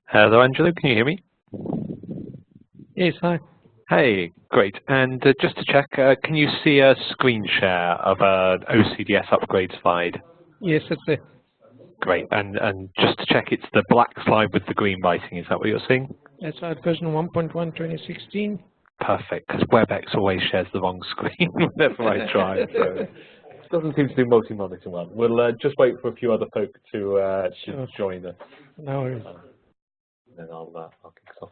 Hello, Angelo. Can you hear me? Yes, hi. Hey, great. And just to check, can you see a screen share of an OCDS upgrade slide? Yes, it's there. Great. And just to check, it's the black slide with the green writing. Is that what you're seeing? That's our version 1.1 2016. Perfect, because WebEx always shares the wrong screen whenever I try. So it doesn't seem to do multi-monitoring well. We'll just wait for a few other folk to Sure. join us. No worries. Then I'll kick us off.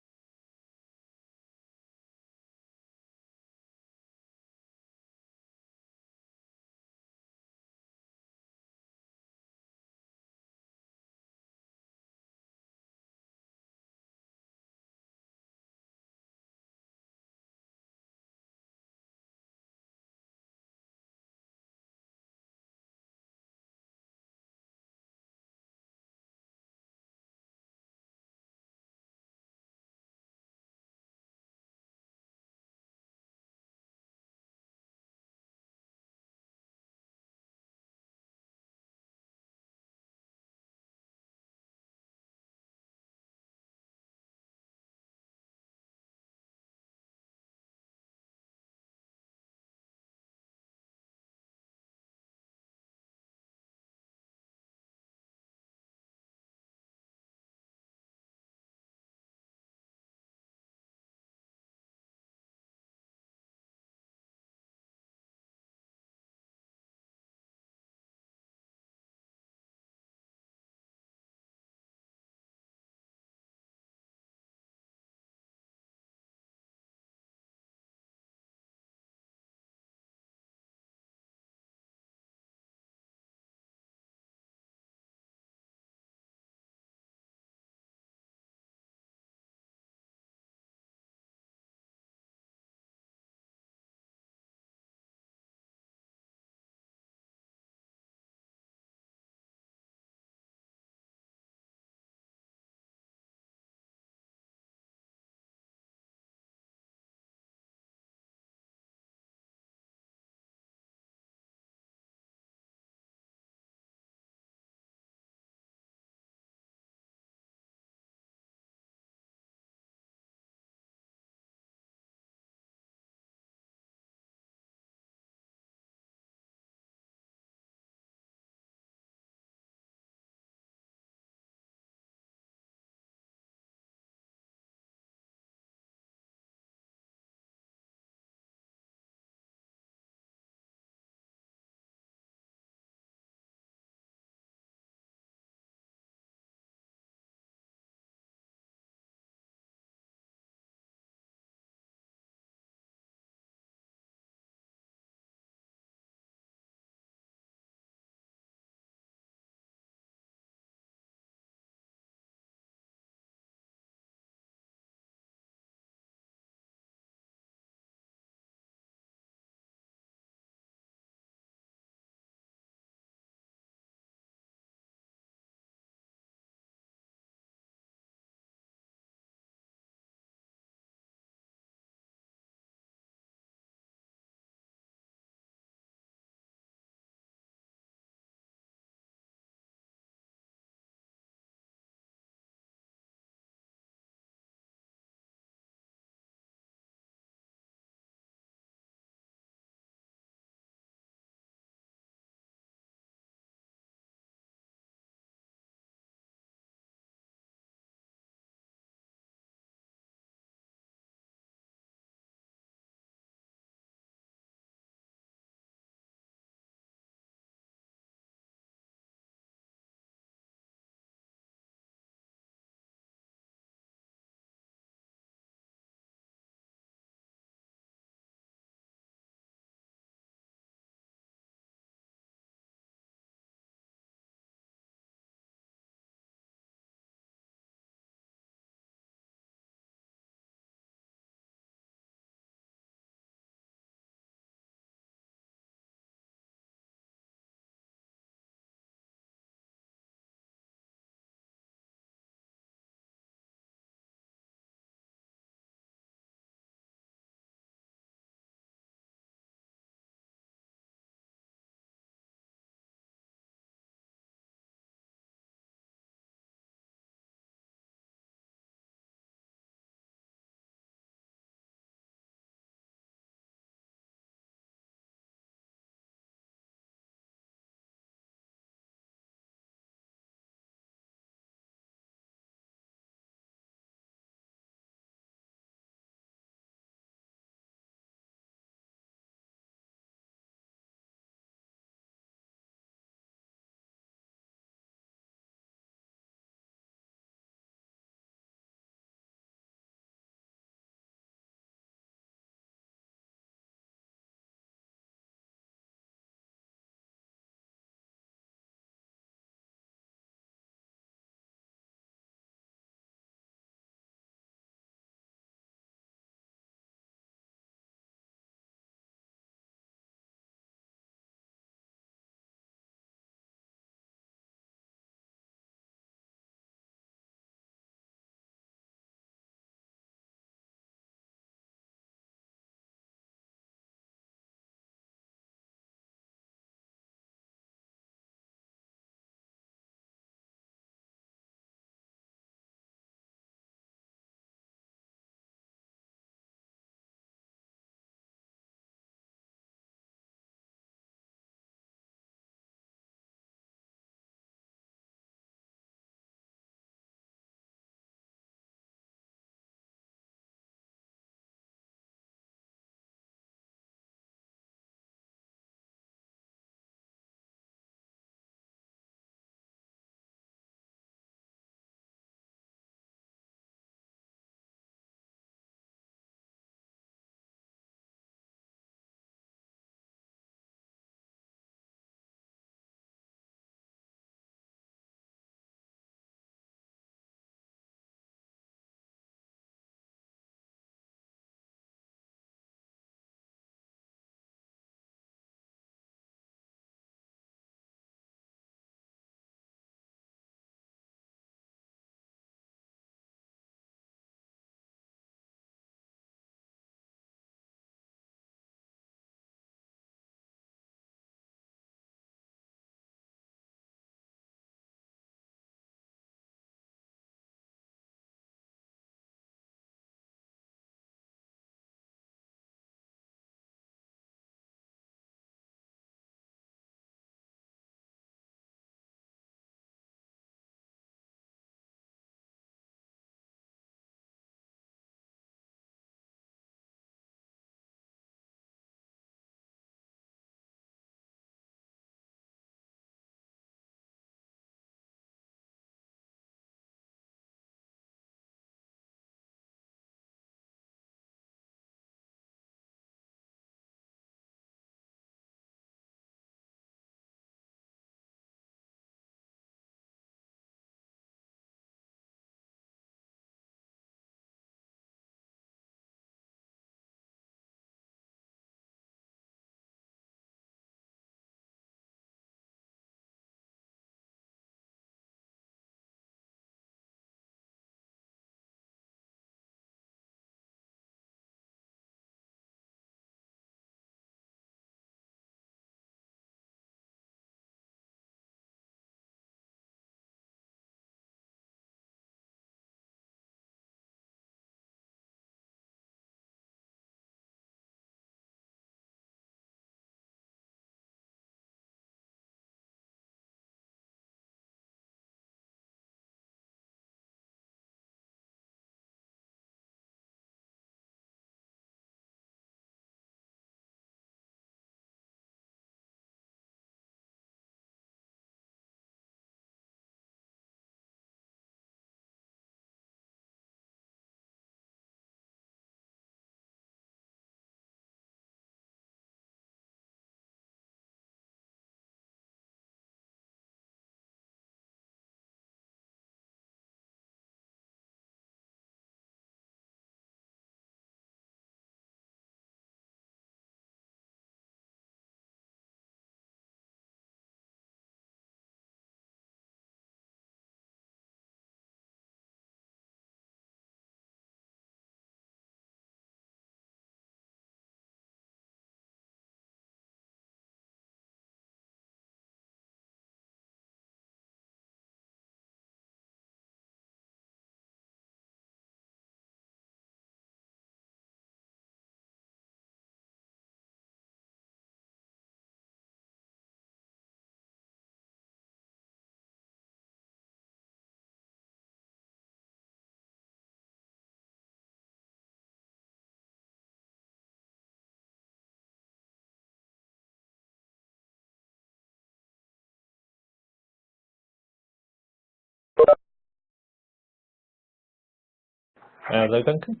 Hello, Duncan.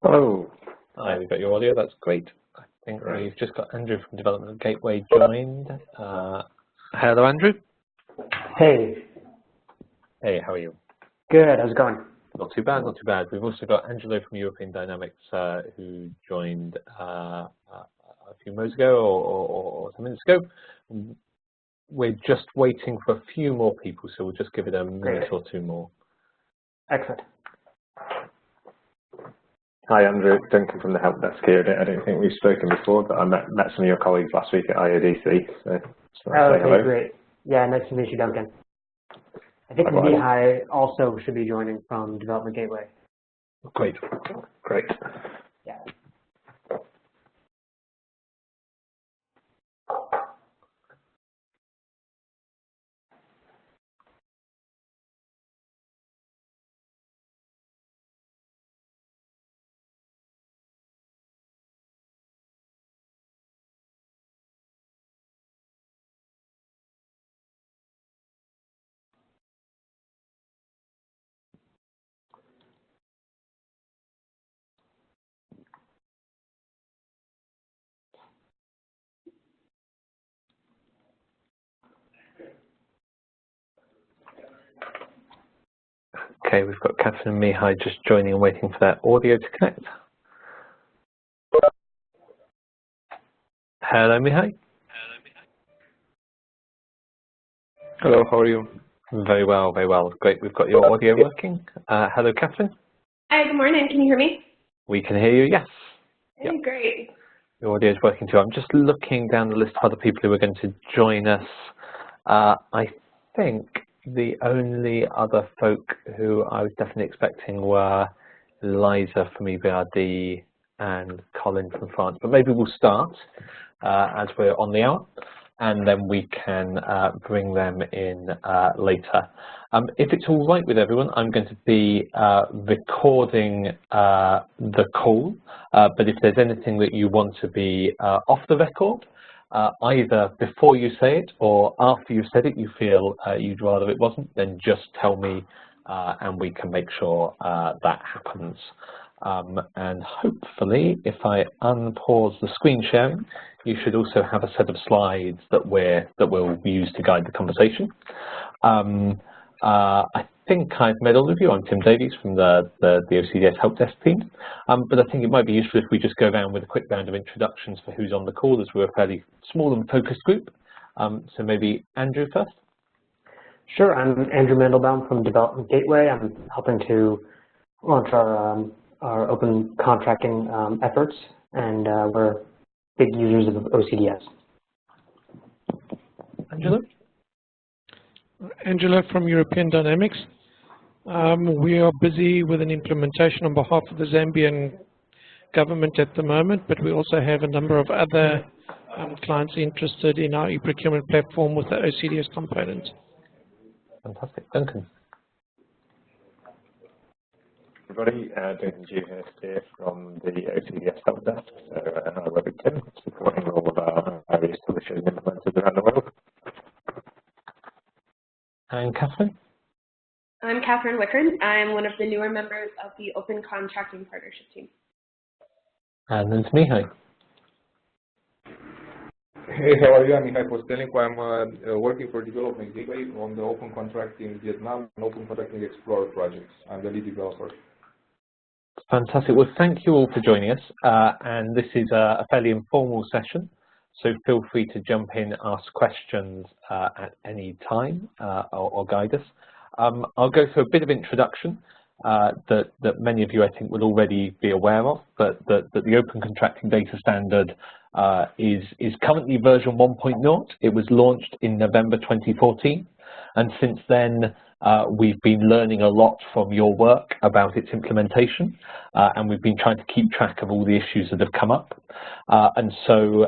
Hello. Hi, we've got your audio. That's great. I think we've just got Andrew from Development Gateway joined. Hello, Andrew. Hey. Hey, how are you? Good. How's it going? Not too bad, not too bad. We've also got Angelo from European Dynamics who joined a few moments ago or 10 minutes ago. We're just waiting for a few more people, so we'll just give it a minute or two more. Excellent. Hi, Andrew. Duncan from the Help Desk here. I don't think we've spoken before, but I met some of your colleagues last week at IODC. So Okay, hello. great. Yeah, nice to meet you, Duncan. I think Likewise. Mihai also should be joining from Development Gateway. Great. Great. Yeah. Okay, we've got Catherine and Mihai just joining and waiting for their audio to connect. Hello, Mihai. Hello, how are you? Very well, very well. Great, we've got your audio working. Hello, Catherine. Hi, good morning. Can you hear me? We can hear you, yes. Yep. Great. Your audio is working too. I'm just looking down the list of other people who are going to join us. I think the only other folk who I was definitely expecting were Liza from EBRD and Colin from France. But maybe we'll start as we're on the hour, and then we can bring them in later. If it's all right with everyone, I'm going to be recording the call, but if there's anything that you want to be off the record, either before you say it or after you've said it, you feel you'd rather it wasn't, then just tell me and we can make sure that happens. And hopefully, if I unpause the screen sharing, you should also have a set of slides that we'll use to guide the conversation. I think I've met all of you. I'm Tim Davies from the OCDS Help Desk team, but I think it might be useful if we just go around with a quick round of introductions for who's on the call, as we're a fairly small and focused group. So maybe Andrew first. Sure. I'm Andrew Mandelbaum from Development Gateway. I'm helping to launch our open contracting efforts, and we're big users of OCDS. Angelo? Angela from European Dynamics. We are busy with an implementation on behalf of the Zambian government at the moment, but we also have a number of other clients interested in our e-procurement platform with the OCDS component. Fantastic. Duncan? Everybody, Duncan here from the OCDS Help Desk. So I work with Tim, supporting all of our various solutions implemented around the world. And Catherine? I'm Catherine Wickern. I'm one of the newer members of the Open Contracting Partnership team. And then to Mihai. Hey, how are you? I'm Mihai Postelnic. I'm working for Development Gateway on the Open Contracting Vietnam and Open Contracting Explorer projects. I'm the lead developer. Fantastic. Well, thank you all for joining us. And this is a fairly informal session, so feel free to jump in, ask questions at any time or guide us. I'll go through a bit of introduction that many of you, I think, will already be aware of, but that the Open Contracting Data Standard is currently version 1.0. It was launched in November 2014, and since then we've been learning a lot from your work about its implementation, and we've been trying to keep track of all the issues that have come up. And so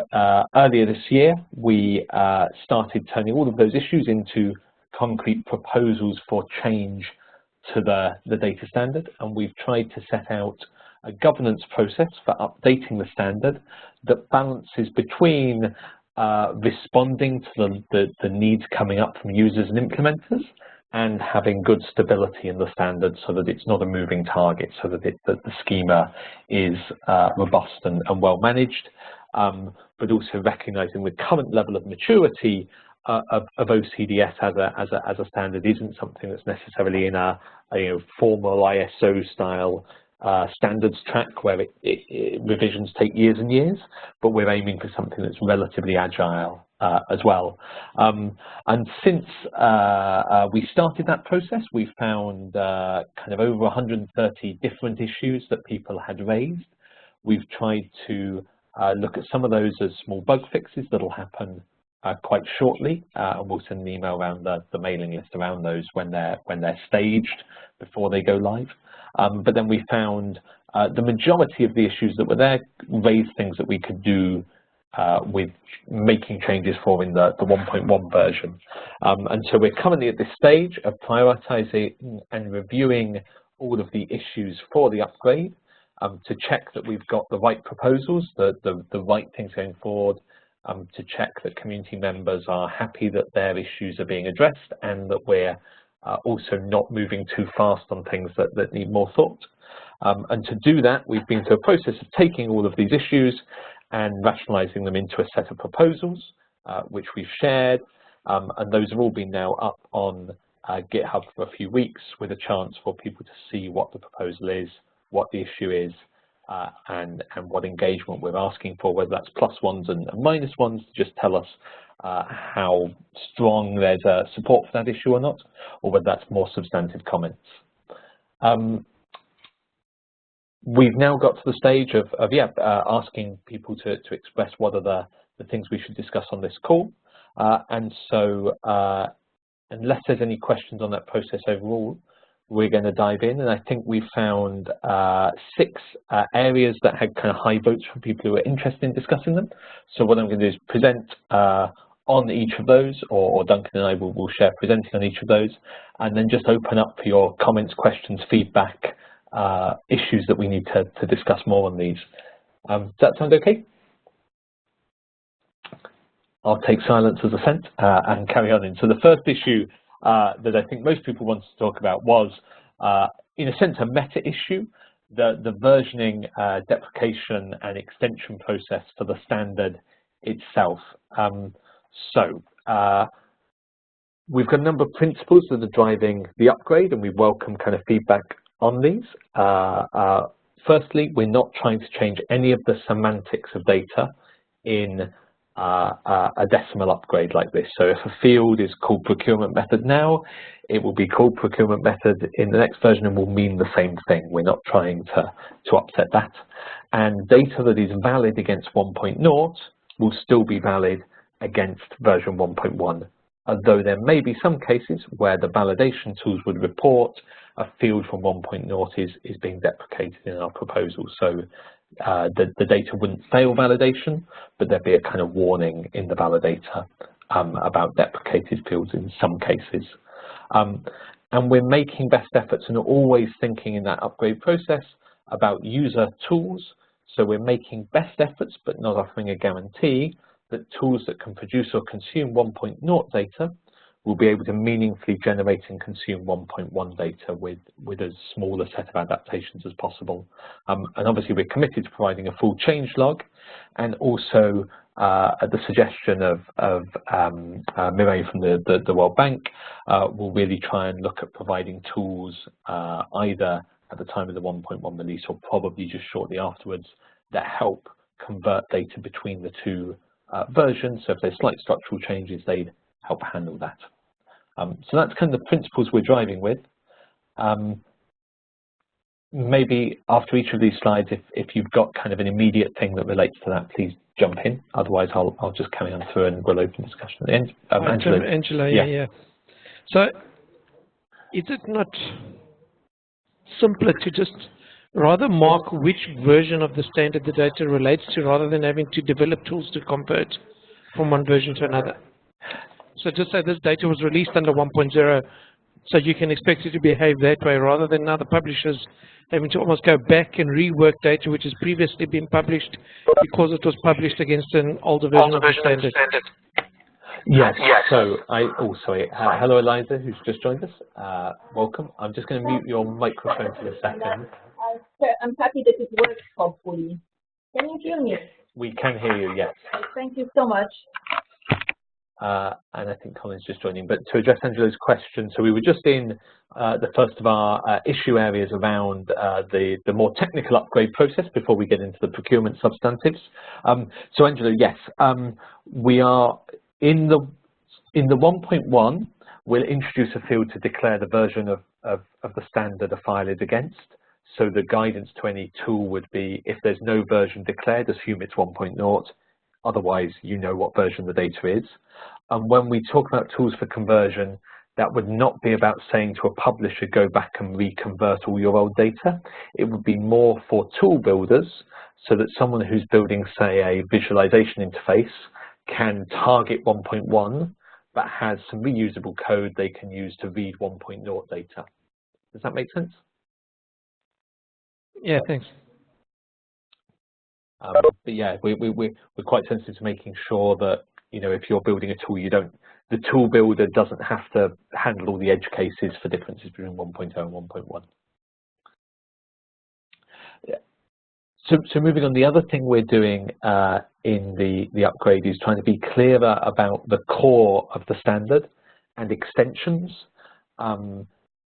earlier this year, we started turning all of those issues into concrete proposals for change to the data standard, and we've tried to set out a governance process for updating the standard that balances between responding to the needs coming up from users and implementers, and having good stability in the standard so that it's not a moving target, so that the schema is robust and well managed, but also recognizing the current level of maturity of OCDS as a standard isn't something that's necessarily in a formal ISO style standards track where revisions take years and years, but we're aiming for something that's relatively agile as well. And since we started that process, we found kind of over 130 different issues that people had raised. We've tried to look at some of those as small bug fixes that'll happen quite shortly, and we'll send an email around the mailing list around those when they're staged before they go live. But then we found the majority of the issues that were there raised things that we could do with making changes for in the 1.1 version. And so we're currently at this stage of prioritizing and reviewing all of the issues for the upgrade to check that we've got the right proposals, the right things going forward, to check that community members are happy that their issues are being addressed and that we're also not moving too fast on things that need more thought. And to do that, we've been through a process of taking all of these issues and rationalizing them into a set of proposals, which we've shared. And those have all been now up on GitHub for a few weeks with a chance for people to see what the proposal is, what the issue is, and what engagement we're asking for, whether that's +1s and -1s, to just tell us how strong there's support for that issue or not, or whether that's more substantive comments. We've now got to the stage of asking people to express what are the things we should discuss on this call. And so unless there's any questions on that process overall, we're going to dive in. And I think we found 6 areas that had kind of high votes from people who were interested in discussing them. So what I'm going to do is present on each of those, or Duncan and I will share presenting on each of those, and then just open up for your comments, questions, feedback, issues that we need to discuss more on these. Does that sound okay? I'll take silence as assent and carry on in. So the first issue that I think most people wanted to talk about was, in a sense, a meta issue, the versioning, deprecation, and extension process for the standard itself. We've got a number of principles that are driving the upgrade, and we welcome kind of feedback on these. Firstly, we're not trying to change any of the semantics of data in a decimal upgrade like this. So if a field is called procurement method now, it will be called procurement method in the next version and will mean the same thing. We're not trying to upset that. And data that is valid against 1.0 will still be valid against version 1.1, although there may be some cases where the validation tools would report a field from 1.0 is being deprecated in our proposal. So the data wouldn't fail validation, but there'd be a kind of warning in the validator about deprecated fields in some cases. And we're making best efforts and always thinking in that upgrade process about user tools. So we're making best efforts, but not offering a guarantee that tools that can produce or consume 1.0 data will be able to meaningfully generate and consume 1.1 data with as small a set of adaptations as possible. And obviously we're committed to providing a full change log, and also at the suggestion of Mireille from the World Bank, we'll really try and look at providing tools either at the time of the 1.1 release or probably just shortly afterwards that help convert data between the two versions. So if there's slight structural changes, they'd help handle that. So that's kind of the principles we're driving with. Maybe after each of these slides, if you've got kind of an immediate thing that relates to that, please jump in. Otherwise, I'll just carry on through and we'll open discussion at the end. Angela, yeah. So is it not simpler to just rather mark which version of the standard the data relates to, rather than having to develop tools to convert from one version to another? So just say this data was released under 1.0, so you can expect it to behave that way, rather than now the publishers having to almost go back and rework data which has previously been published because it was published against an older version of the standard. Yes. So hello, Eliza, who's just joined us. Welcome. I'm just going to mute your microphone for a second. I'm happy that it works, hopefully. Can you hear me? We can hear you, yes. Thank you so much. And I think Colin's just joining. But to address Angela's question, so we were just in the first of our issue areas around the more technical upgrade process before we get into the procurement substantives. So Angela, yes, we are in the 1.1. We'll introduce a field to declare the version of the standard a file is against. So the guidance to any tool would be, if there's no version declared, assume it's 1.0. Otherwise, you know what version the data is. And when we talk about tools for conversion, that would not be about saying to a publisher, go back and reconvert all your old data. It would be more for tool builders, so that someone who's building, say, a visualization interface can target 1.1, but has some reusable code they can use to read 1.0 data. Does that make sense? Yeah, thanks. But yeah, we're quite sensitive to making sure that, you know, if you're building a tool, the tool builder doesn't have to handle all the edge cases for differences between 1.0 and 1.1. Yeah. So moving on, the other thing we're doing in the upgrade is trying to be clearer about the core of the standard and extensions.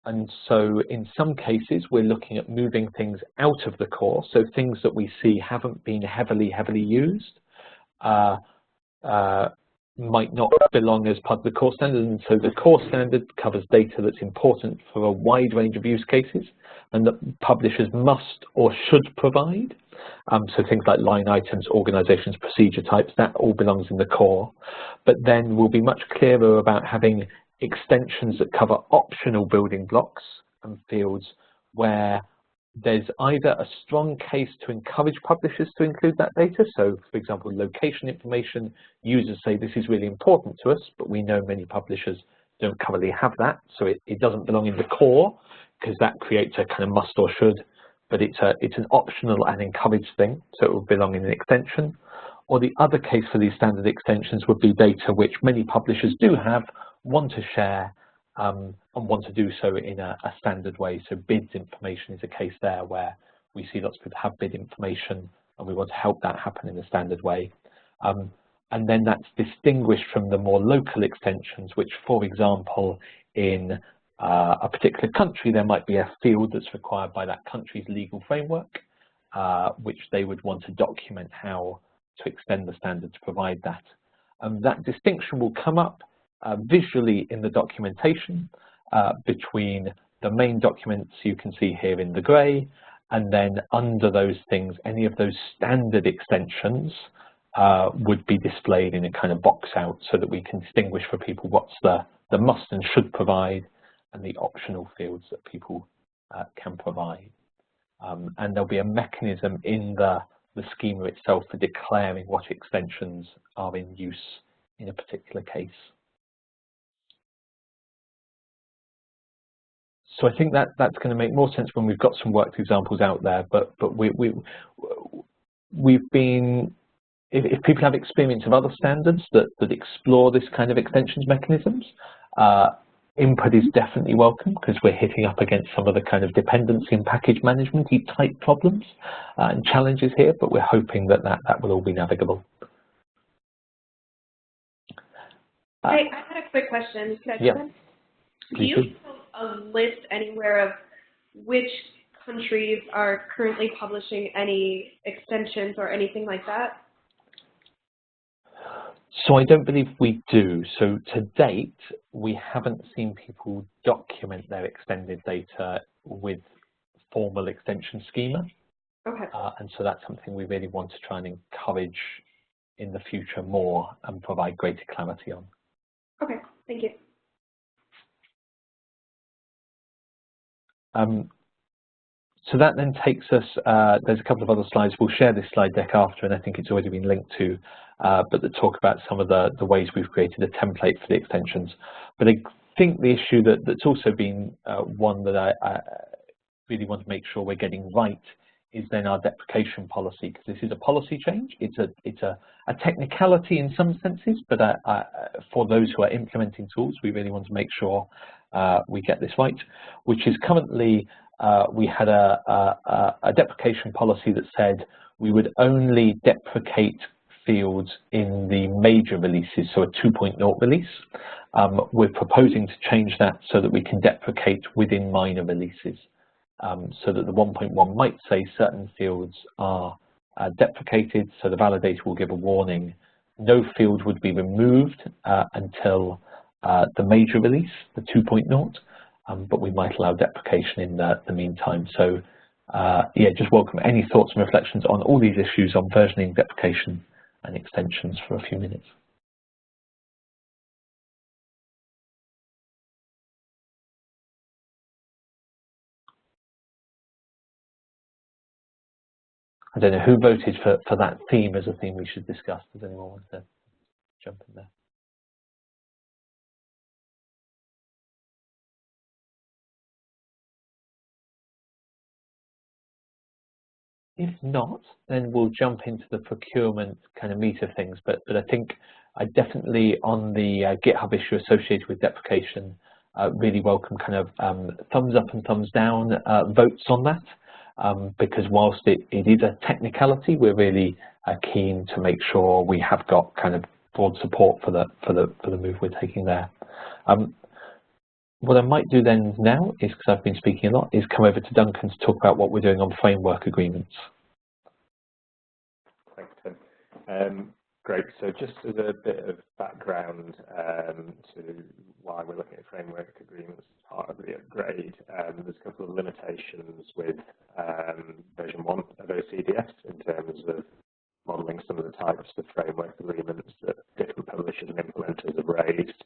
And so in some cases, we're looking at moving things out of the core. So things that we see haven't been heavily used might not belong as part of the core standard. And so the core standard covers data that's important for a wide range of use cases and that publishers must or should provide. So things like line items, organizations, procedure types, that all belongs in the core. But then we'll be much clearer about having extensions that cover optional building blocks and fields where there's either a strong case to encourage publishers to include that data. So, for example, location information, users say this is really important to us, but we know many publishers don't currently have that. So it doesn't belong in the core because that creates a kind of must or should, but it's an optional and encouraged thing. So it will belong in an extension. Or the other case for these standard extensions would be data which many publishers do have, want to share, and want to do so in a standard way. So bids information is a case there where we see lots of people have bid information and we want to help that happen in a standard way. And then that's distinguished from the more local extensions, which, for example, in a particular country, there might be a field that's required by that country's legal framework, which they would want to document how to extend the standard to provide that. That distinction will come up visually in the documentation between the main documents you can see here in the grey, and then under those things, any of those standard extensions would be displayed in a kind of box out so that we can distinguish for people what's the must and should provide and the optional fields that people can provide. And there'll be a mechanism in the schema itself for declaring what extensions are in use in a particular case. So I think that's going to make more sense when we've got some worked examples out there. But we've been, if people have experience of other standards that explore this kind of extensions mechanisms, input is definitely welcome because we're hitting up against some of the kind of dependency and package management type problems and challenges here. But we're hoping that will all be navigable. I had a quick question. Could I do that? Do you have a list anywhere of which countries are currently publishing any extensions or anything like that? So I don't believe we do. So to date, we haven't seen people document their extended data with formal extension schema. Okay. And so that's something we really want to try and encourage in the future more and provide greater clarity on. Okay, thank you. So that then takes us, there's a couple of other slides. We'll share this slide deck after, and I think it's already been linked to, but that talk about some of the ways we've created a template for the extensions. But I think the issue that's also been one that I really want to make sure we're getting right is then our deprecation policy, because this is a policy change. It's a technicality in some senses, but for those who are implementing tools, we really want to make sure we get this right, which is currently, we had a deprecation policy that said we would only deprecate fields in the major releases, so a 2.0 release. We're proposing to change that so that we can deprecate within minor releases. So that the 1.1 might say certain fields are deprecated, so the validator will give a warning. No field would be removed until the major release, the 2.0, but we might allow deprecation in the meantime. So yeah, just welcome any thoughts and reflections on all these issues on versioning, deprecation, and extensions for a few minutes. I don't know who voted for that theme as a theme we should discuss. Does anyone want to jump in there? If not, then we'll jump into the procurement kind of meat of things. But I think I definitely, on the GitHub issue associated with deprecation, really welcome kind of thumbs up and thumbs down votes on that. Because whilst it is a technicality, we're really keen to make sure we have got kind of broad support for the move we're taking there. What I might do then now is, because I've been speaking a lot, is come over to Duncan to talk about what we're doing on framework agreements. Thanks, Tim. Great. So just as a bit of background to why we're looking at framework agreements as part of the upgrade, there's a couple of limitations with version 1 of OCDS in terms of modelling some of the types of framework agreements that different publishers and implementers have raised.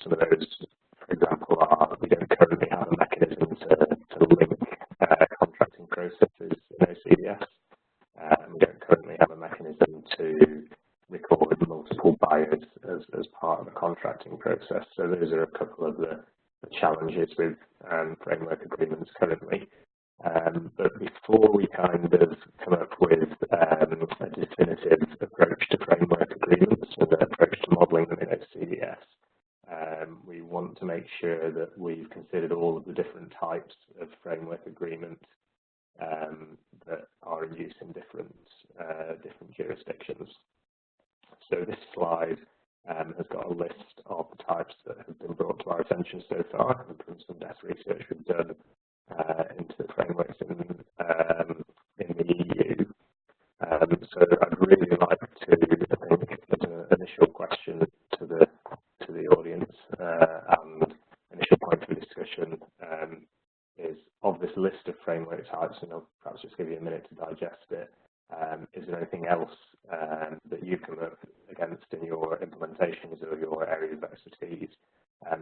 Some of those, for example, are we don't currently have a mechanism to link contracting processes in OCDS. We don't currently have a mechanism to record multiple buyers as part of a contracting process. So those are a couple of the challenges with framework agreements currently. But before we kind of come up with a definitive approach to framework agreements and an approach to modelling them in OCDS, we want to make sure that we've considered all of the different types of framework agreement that are in use in different jurisdictions. So this slide has got a list of the types that have been brought to our attention so far, and from some desk research we've done into the frameworks in the EU. So I'd really like to, I think, as an initial question to the audience and initial point for discussion is, of this list of framework types, and I'll perhaps just give you a minute to digest it, is there anything else that you've come up against in your implementations or your areas of expertise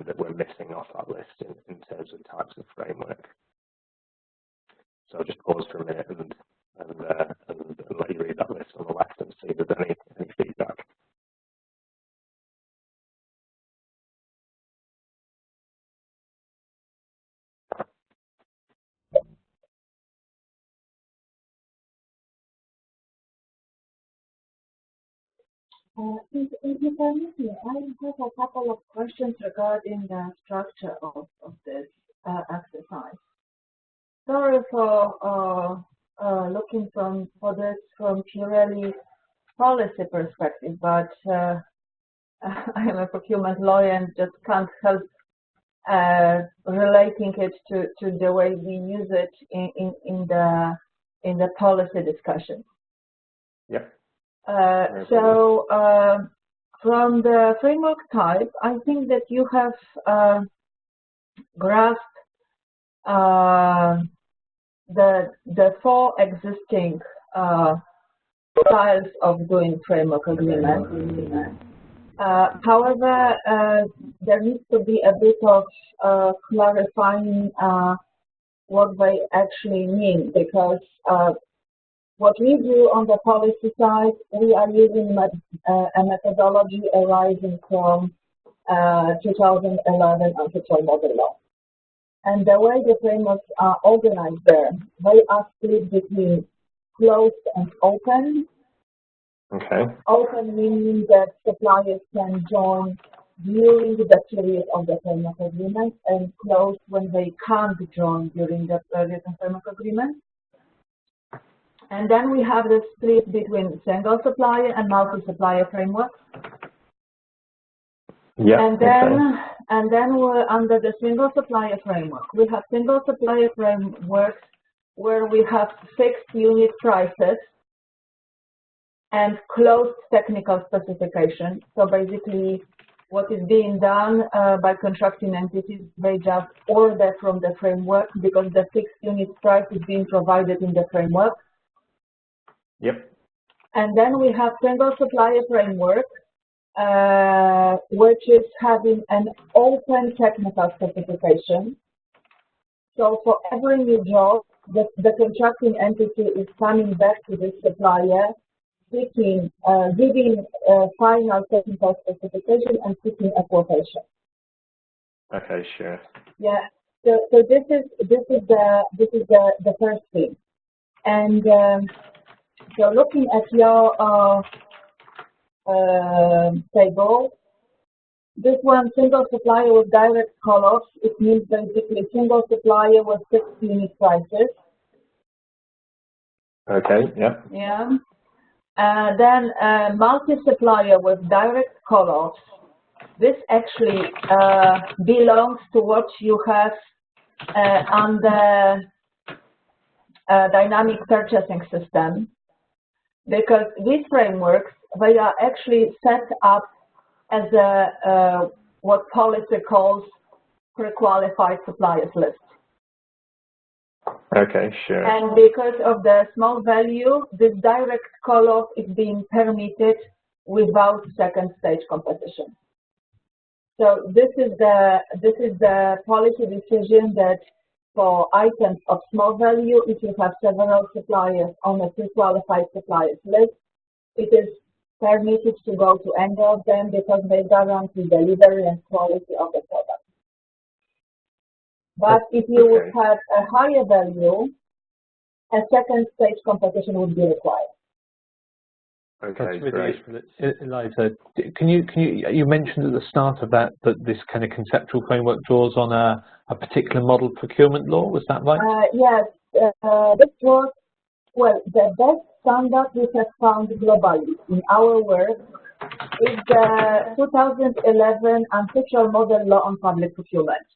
that we're missing off that list in terms of types of framework? So I'll just pause for a minute and let you read that list on the left and see if there's any feedback. If you permit me, I have a couple of questions regarding the structure of this exercise. Sorry for looking for this from purely policy perspective, but I am a procurement lawyer and just can't help relating it to the way we use it in the policy discussion. Yeah. So from the framework type, I think that you have grasped the four existing styles of doing framework agreement. However, there needs to be a bit of clarifying what they actually mean, because what we do on the policy side, we are using a methodology arising from 2011 Antitrust Model Law. And the way the frameworks are organized there, they are split between closed and open. Okay. Open meaning that suppliers can join during the period of the framework agreement, and closed when they can't join during the period of framework agreement. And then we have the split between single supplier and multi-supplier frameworks. Yeah. And then we're under the single supplier framework. We have single supplier frameworks where we have fixed unit prices and closed technical specification. So basically, what is being done by contracting entities, they just order from the framework because the fixed unit price is being provided in the framework. Yep. And then we have single supplier framework, which is having an open technical specification. So for every new job, the contracting entity is coming back to the supplier, seeking, giving a final technical specification and seeking a quotation. Okay, sure. Yeah. So this is the first thing. And so looking at your table, this one, single supplier with direct call-offs, it means basically single supplier with fixed unit prices. Okay, yeah. Yeah. Then multi-supplier with direct call-offs. This actually belongs to what you have under dynamic purchasing system, because these frameworks, they are actually set up as a what policy calls pre-qualified suppliers list. Okay, sure. And because of the small value, this direct call-off is being permitted without second stage competition. So this is the policy decision that for items of small value, if you have several suppliers on a pre-qualified suppliers list, it is permitted to go to any of them because they guarantee delivery and quality of the product. But if you would have a higher value, a second stage competition would be required. Okay, that's really great. useful. Eliza, you mentioned at the start of that this kind of conceptual framework draws on a particular model procurement law. Was that right? Yes, this was, well, the best standard we have found globally in our work is the 2011 Untitled Model Law on Public Procurement.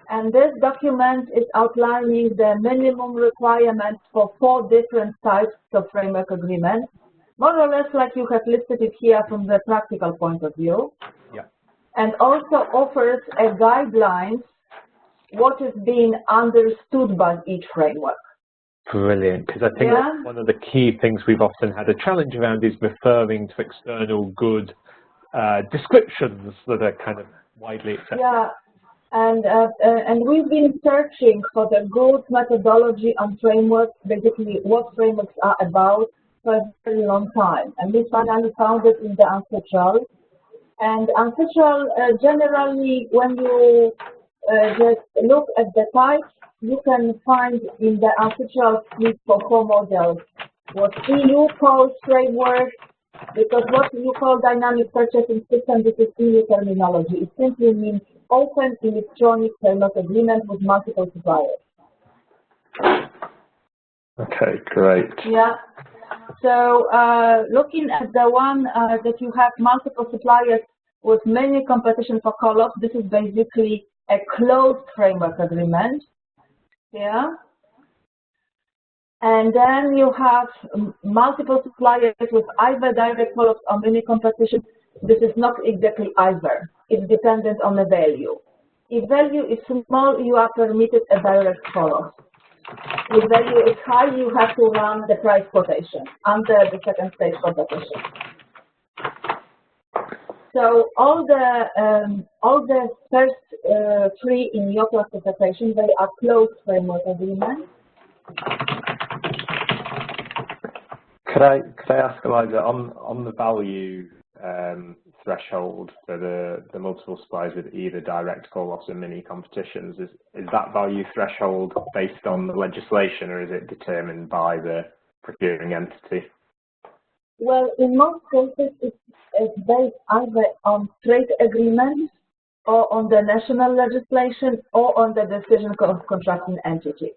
And this document is outlining the minimum requirements for 4 different types of framework agreements, more or less like you have listed it here from the practical point of view. Yeah. And also offers a guidelines what is being understood by each framework. Brilliant, because I think one of the key things we've often had a challenge around is referring to external good descriptions that are kind of widely accepted. Yeah. And we've been searching for the good methodology on frameworks, basically what frameworks are about, for a very long time. And we finally found it in the Untitled. And Untitled, generally, when you just look at the types, you can find in the Untitled split for 4 models what EU calls framework, because what you call dynamic purchasing system, this is EU terminology. It simply means open electronic framework agreement with multiple suppliers. Okay, great. Yeah. So looking at the one that you have multiple suppliers with many competition for call-offs, this is basically a closed framework agreement. Yeah. And then you have multiple suppliers with either direct call-offs or many competition. This is not exactly either. It's dependent on the value. If value is small, you are permitted a direct call-off. If value is high, you have to run the price quotation under the second stage competition. So all the first 3 in your classification, they are closed framework agreements. Could I ask, Eliza, on the value threshold for the multiple suppliers with either direct call loss or mini competitions? Is that value threshold based on the legislation, or is it determined by the procuring entity? Well, in most cases, it's based either on trade agreements or on the national legislation or on the decision of contracting entity.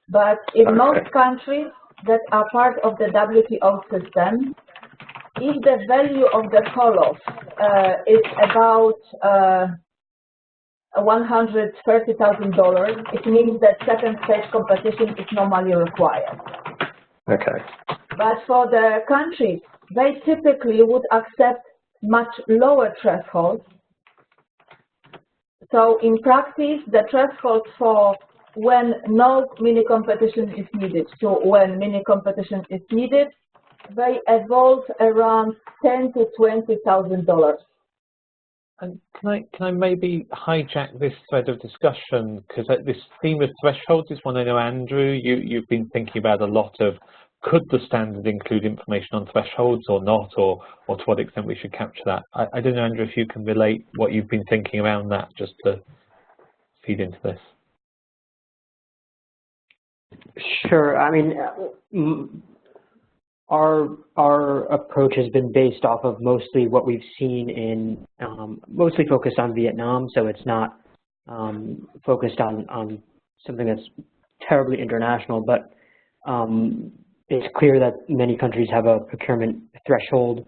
But in most countries that are part of the WTO system, if the value of the call-off is about $130,000, it means that second stage competition is normally required. Okay. But for the countries, they typically would accept much lower thresholds. So in practice, the threshold for when no mini competition is needed to when mini competition is needed, they evolve around $10,000 to $20,000. And can I maybe hijack this thread of discussion, because this theme of thresholds is one I know, Andrew, you've been thinking about a lot of, could the standard include information on thresholds or not, or to what extent we should capture that? I don't know, Andrew, if you can relate what you've been thinking around that, just to feed into this. Sure. I mean, our approach has been based off of mostly what we've seen in, mostly focused on Vietnam, so it's not focused on something that's terribly international, but it's clear that many countries have a procurement threshold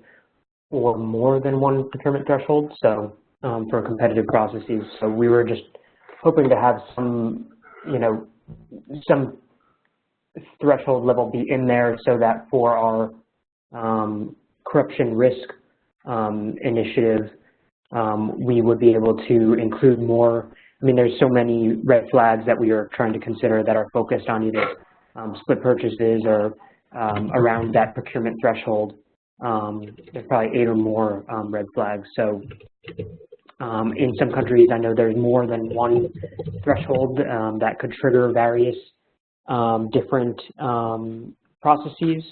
or more than one procurement threshold, so for competitive processes. So we were just hoping to have some, some threshold level be in there so that for our corruption risk initiative, we would be able to include more. I mean, there's so many red flags that we are trying to consider that are focused on either split purchases or around that procurement threshold. There's probably 8 or more red flags. So in some countries, I know there's more than one threshold that could trigger various different processes,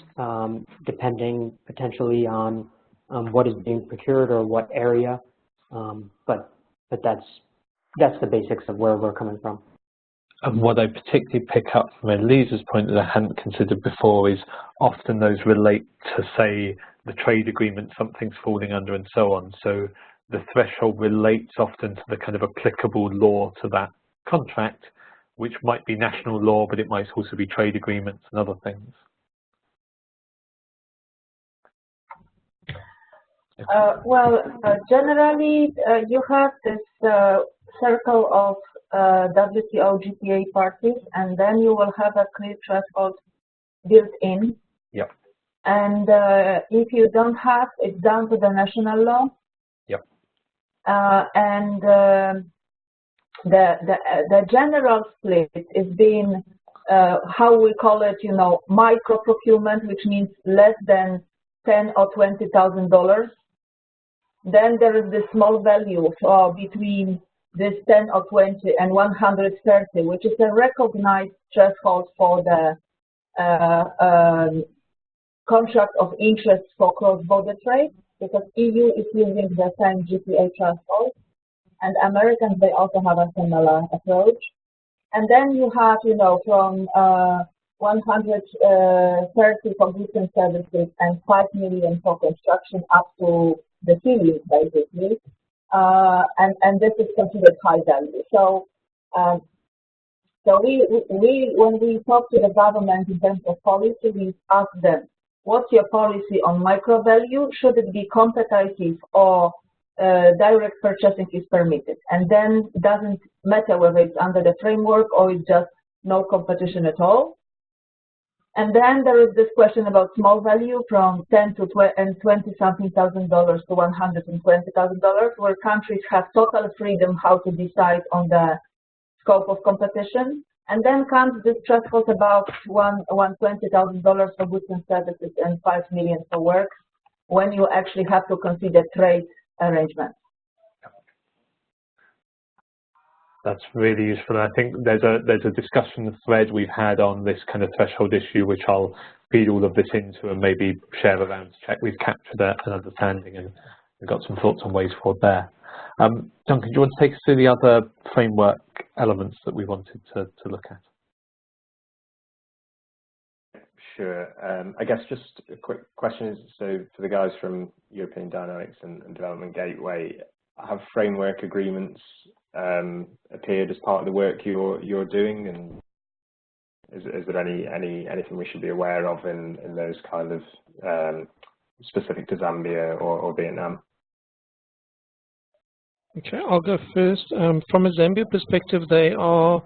depending potentially on what is being procured or what area. But that's the basics of where we're coming from. And what I particularly pick up from Elisa's point that I hadn't considered before is often those relate to, say, the trade agreement something's falling under and so on. So the threshold relates often to the kind of applicable law to that contract, which might be national law, but it might also be trade agreements and other things. Generally, you have this circle of WTO GPA parties, and then you will have a clear threshold built in. Yep. And if you don't have, it's down to the national law. Yep. And the general split is being how we call it, micro procurement, which means less than $10,000 or $20,000. Then there is the small value between this 10 or 20 and 130, which is a recognized threshold for the contract of interest for cross-border trade, because EU is using the same GPA threshold, and Americans, they also have a similar approach. And then you have, from 130 for goods and services and 5 million for construction up to the ceiling, basically. And this is considered high value. So, we when we talk to the government in terms of policy, we ask them, what's your policy on micro value? Should it be competitive or direct purchasing is permitted? And then it doesn't matter whether it's under the framework or it's just no competition at all. And then there is this question about small value from 10 to 20 something thousand dollars to $120,000, where countries have total freedom how to decide on the scope of competition. And then comes this threshold about $120,000 for goods and services and 5 million for work, when you actually have to consider trade arrangements. That's really useful. And I think there's a discussion thread we've had on this kind of threshold issue, which I'll feed all of this into and maybe share around to check we've captured an understanding. And we've got some thoughts on ways forward there. Duncan, do you want to take us through the other framework elements that we wanted to look at? Sure. I guess just a quick question. So for the guys from European Dynamics and Development Gateway, have framework agreements appeared as part of the work you're doing, and is there anything we should be aware of in those kind of specific to Zambia or Vietnam? Okay, I'll go first. From a Zambia perspective, they are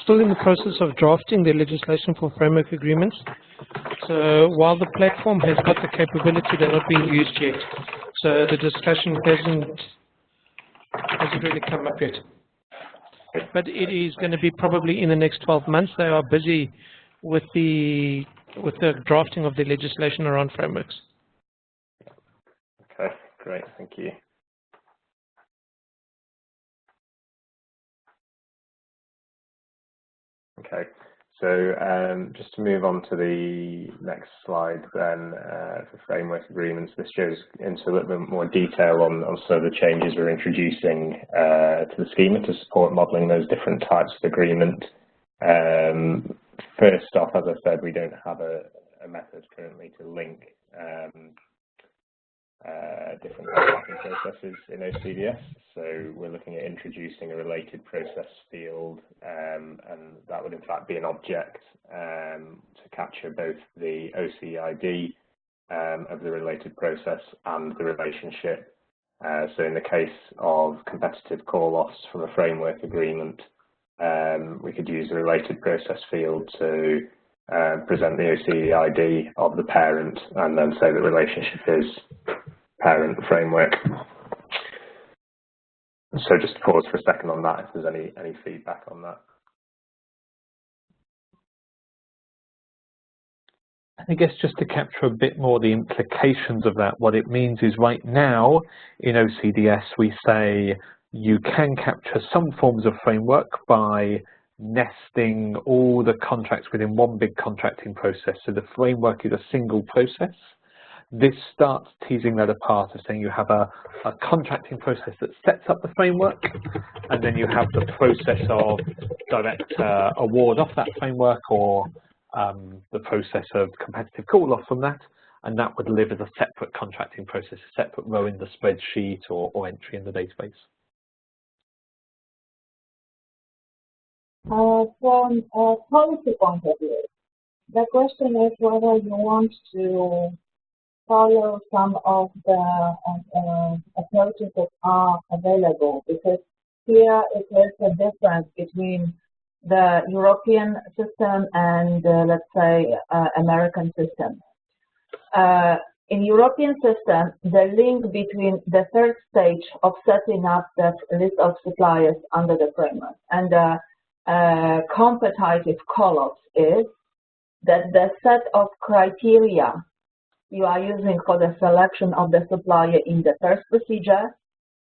still in the process of drafting their legislation for framework agreements. So while the platform has got the capability, they're not being used yet. So the discussion hasn't really come up yet. But it is going to be probably in the next 12 months. They are busy with the drafting of the legislation around frameworks. Okay, great, thank you. Okay, so just to move on to the next slide then, for framework agreements, this goes into a little bit more detail on some of the changes we're introducing to the schema to support modelling those different types of agreement. First off, as I said, we don't have a method currently to link different contracting processes in OCDS, so we're looking at introducing a related process field, and that would in fact be an object to capture both the OCID of the related process and the relationship. So in the case of competitive call-offs from a framework agreement, we could use a related process field to present the OCID of the parent and then say the relationship is parent framework. So just pause for a second on that if there's any feedback on that. I guess just to capture a bit more the implications of that, what it means is right now in OCDS we say you can capture some forms of framework by nesting all the contracts within one big contracting process. So the framework is a single process. This starts teasing that apart of saying you have a contracting process that sets up the framework, and then you have the process of direct award off that framework, or the process of competitive call-off from that, and that would live as a separate contracting process, a separate row in the spreadsheet or entry in the database. From a policy point of view, the question is whether you want to follow some of the approaches that are available, because here it is a difference between the European system and let's say American system. In European system, the link between the third stage of setting up the list of suppliers under the framework and the competitive call-offs is that the set of criteria you are using for the selection of the supplier in the first procedure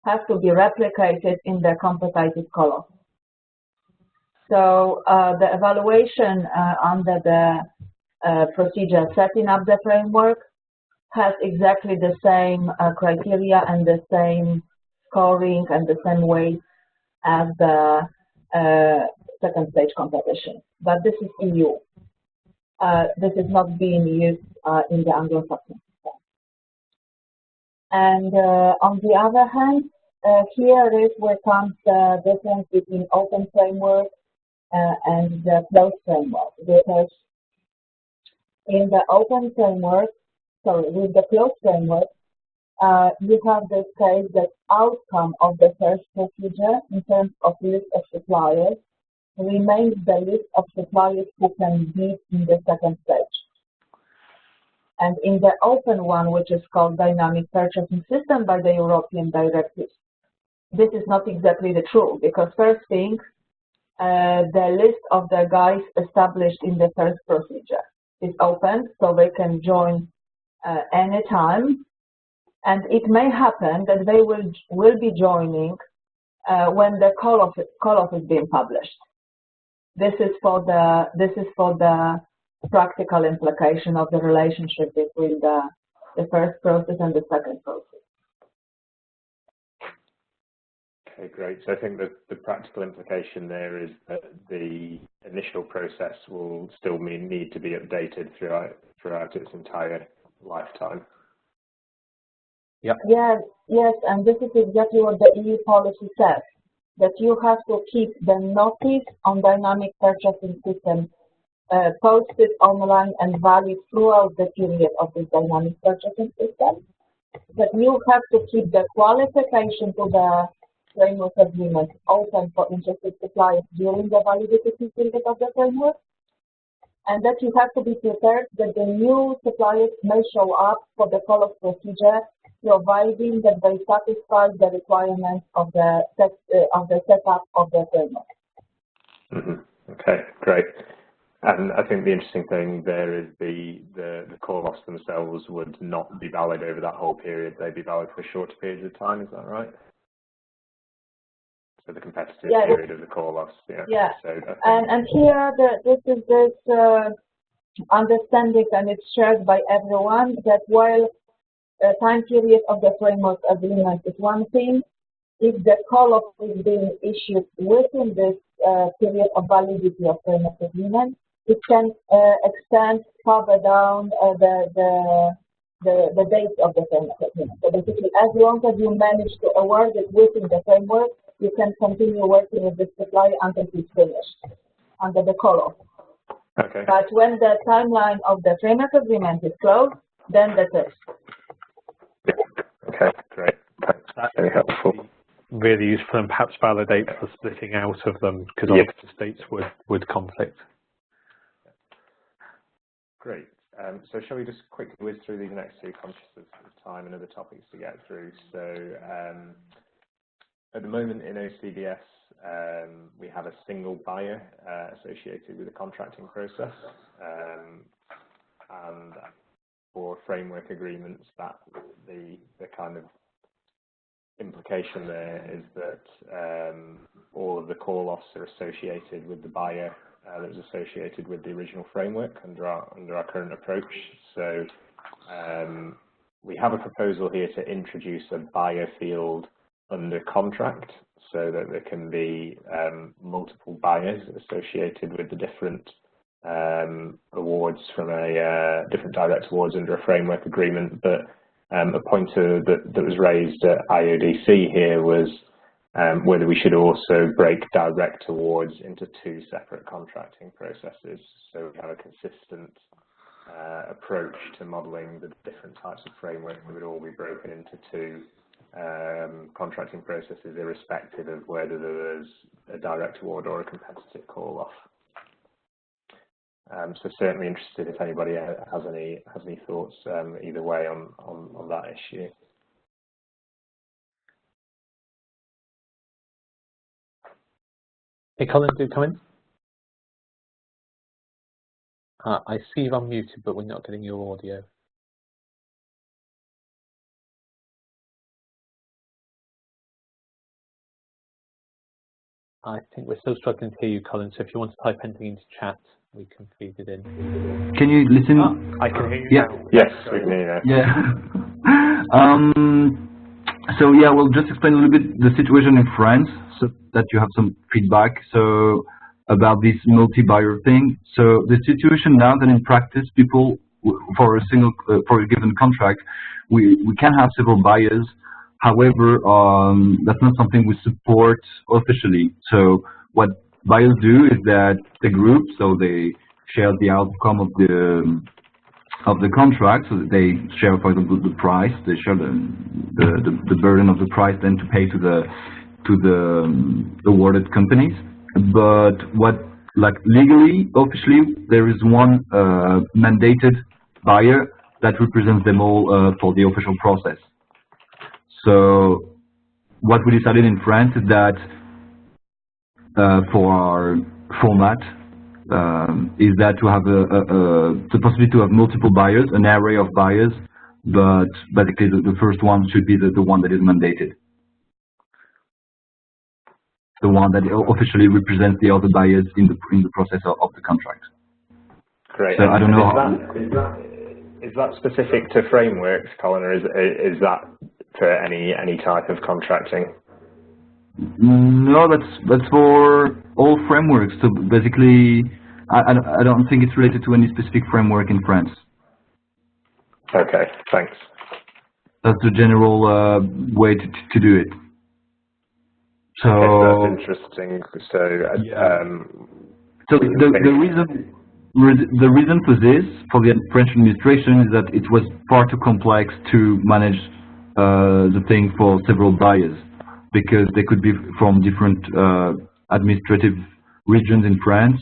has to be replicated in the competitive call-off. So the evaluation under the procedure setting up the framework has exactly the same criteria and the same scoring and the same weight as the second stage competition. But this is EU. This is not being used in the Anglo-Saxon system. And on the other hand, here is where comes the difference between open framework and the closed framework. Because in the open framework, with the closed framework, you have this case that outcome of the first procedure in terms of list of suppliers remains the list of suppliers who can bid in the second stage. And in the open one, which is called Dynamic Purchasing System by the European directives, this is not exactly the truth, because first thing, the list of the guys established in the first procedure is open, so they can join anytime. And it may happen that they will be joining when the call-off is being published. This is for the practical implication of the relationship between the first process and the second process. Okay, great. So I think that the practical implication there is that the initial process will still need to be updated throughout its entire lifetime. Yep. Yes, and this is exactly what the EU policy says, that you have to keep the notice on dynamic purchasing system posted online and valid throughout the period of this dynamic purchasing system. But you have to keep the qualification to the framework agreement open for interested suppliers during the validity period of the framework, and that you have to be prepared that the new suppliers may show up for the call-off procedure, providing that they satisfy the requirements of the setup of the framework. Mm-hmm. Okay, great. And I think the interesting thing there is the call-offs themselves would not be valid over that whole period. They'd be valid for shorter periods of time. Is that right? So the competitive period of the call-offs. Yeah. So and here this understanding, and it's shared by everyone, that while the time period of the framework agreement is one thing, if the call-off is being issued within this period of validity of framework agreement, it can extend further down the date of the framework agreement. So basically, as long as you manage to award it within the framework, you can continue working with the supplier until it's finished under the call-off. Okay. But when the timeline of the framework agreement is closed, then that's it. Okay, great. That's very helpful. Really useful, and perhaps validates the splitting out of them, because Yes. other states would conflict. Great. So shall we just quickly whiz through these next two, conscious of time and other topics to get through. So at the moment in OCDS, we have a single buyer associated with the contracting process, and for framework agreements, that the kind of implication there is that all of the call-offs are associated with the buyer that was associated with the original framework under our current approach. So we have a proposal here to introduce a buyer field under contract, so that there can be multiple buyers associated with the different awards from different direct awards under a framework agreement. But a point that was raised at IODC here was whether we should also break direct awards into two separate contracting processes, so we have a consistent approach to modelling the different types of framework that would all be broken into two contracting processes, irrespective of whether there was a direct award or a competitive call-off. So certainly interested if anybody has any thoughts either way on that issue. Hey, Colin, do come in. I see you're unmuted, but we're not getting your audio. I think we're still struggling to hear you, Colin, so if you want to type anything into chat, we can feed it in. Can you listen? I can hear you now. Yes, we can hear you. Yeah. So yeah, we'll just explain a little bit the situation in France, so that you have some feedback. So about this multi-buyer thing. So the situation now that in practice, people for a given contract, we can have several buyers. However, that's not something we support officially. So what buyers do is that the group, so they share the outcome of the contract, so that they share, for example, the price. They share the burden of the price then to pay to the awarded companies. But like legally, officially, there is one mandated buyer that represents them all for the official process. So what we decided in France is that for our format is that to have the possibility to have multiple buyers, an array of buyers, but basically the first one should be the one that is mandated, the one that officially represents the other buyers in the process of the contract. Great. So I don't know. Is that specific to frameworks, Colin, or is that for any type of contracting? No, that's for all frameworks. So basically, I don't think it's related to any specific framework in France. Okay, thanks. That's the general way to do it. So okay, that's interesting. So, yeah. So the reason for this, for the French administration, is that it was far too complex to manage the thing for several buyers, because they could be from different administrative regions in France,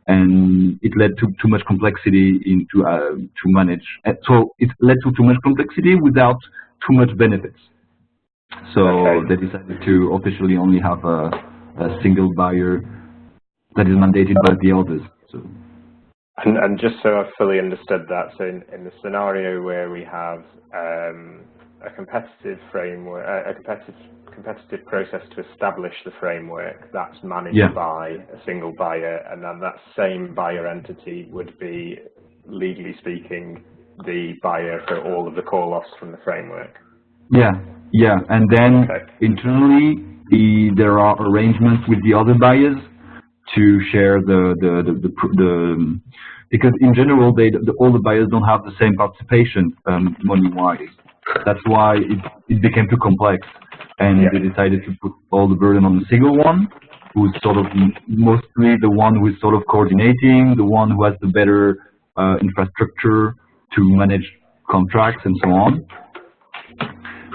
and it led to too much complexity to manage. So it led to too much complexity without too much benefits. So they decided to officially only have a single buyer that is mandated by the others. So. And just so I've fully understood that, so in the scenario where we have a competitive framework, a competitive process to establish the framework, that's managed by a single buyer, and then that same buyer entity would be, legally speaking, the buyer for all of the call-offs from the framework. Yeah, and then internally there are arrangements with the other buyers to share because in general all the buyers don't have the same participation money-wise. That's why it became too complex, and they decided to put all the burden on the single one, who's sort of mostly the one who is sort of coordinating, the one who has the better infrastructure to manage contracts and so on.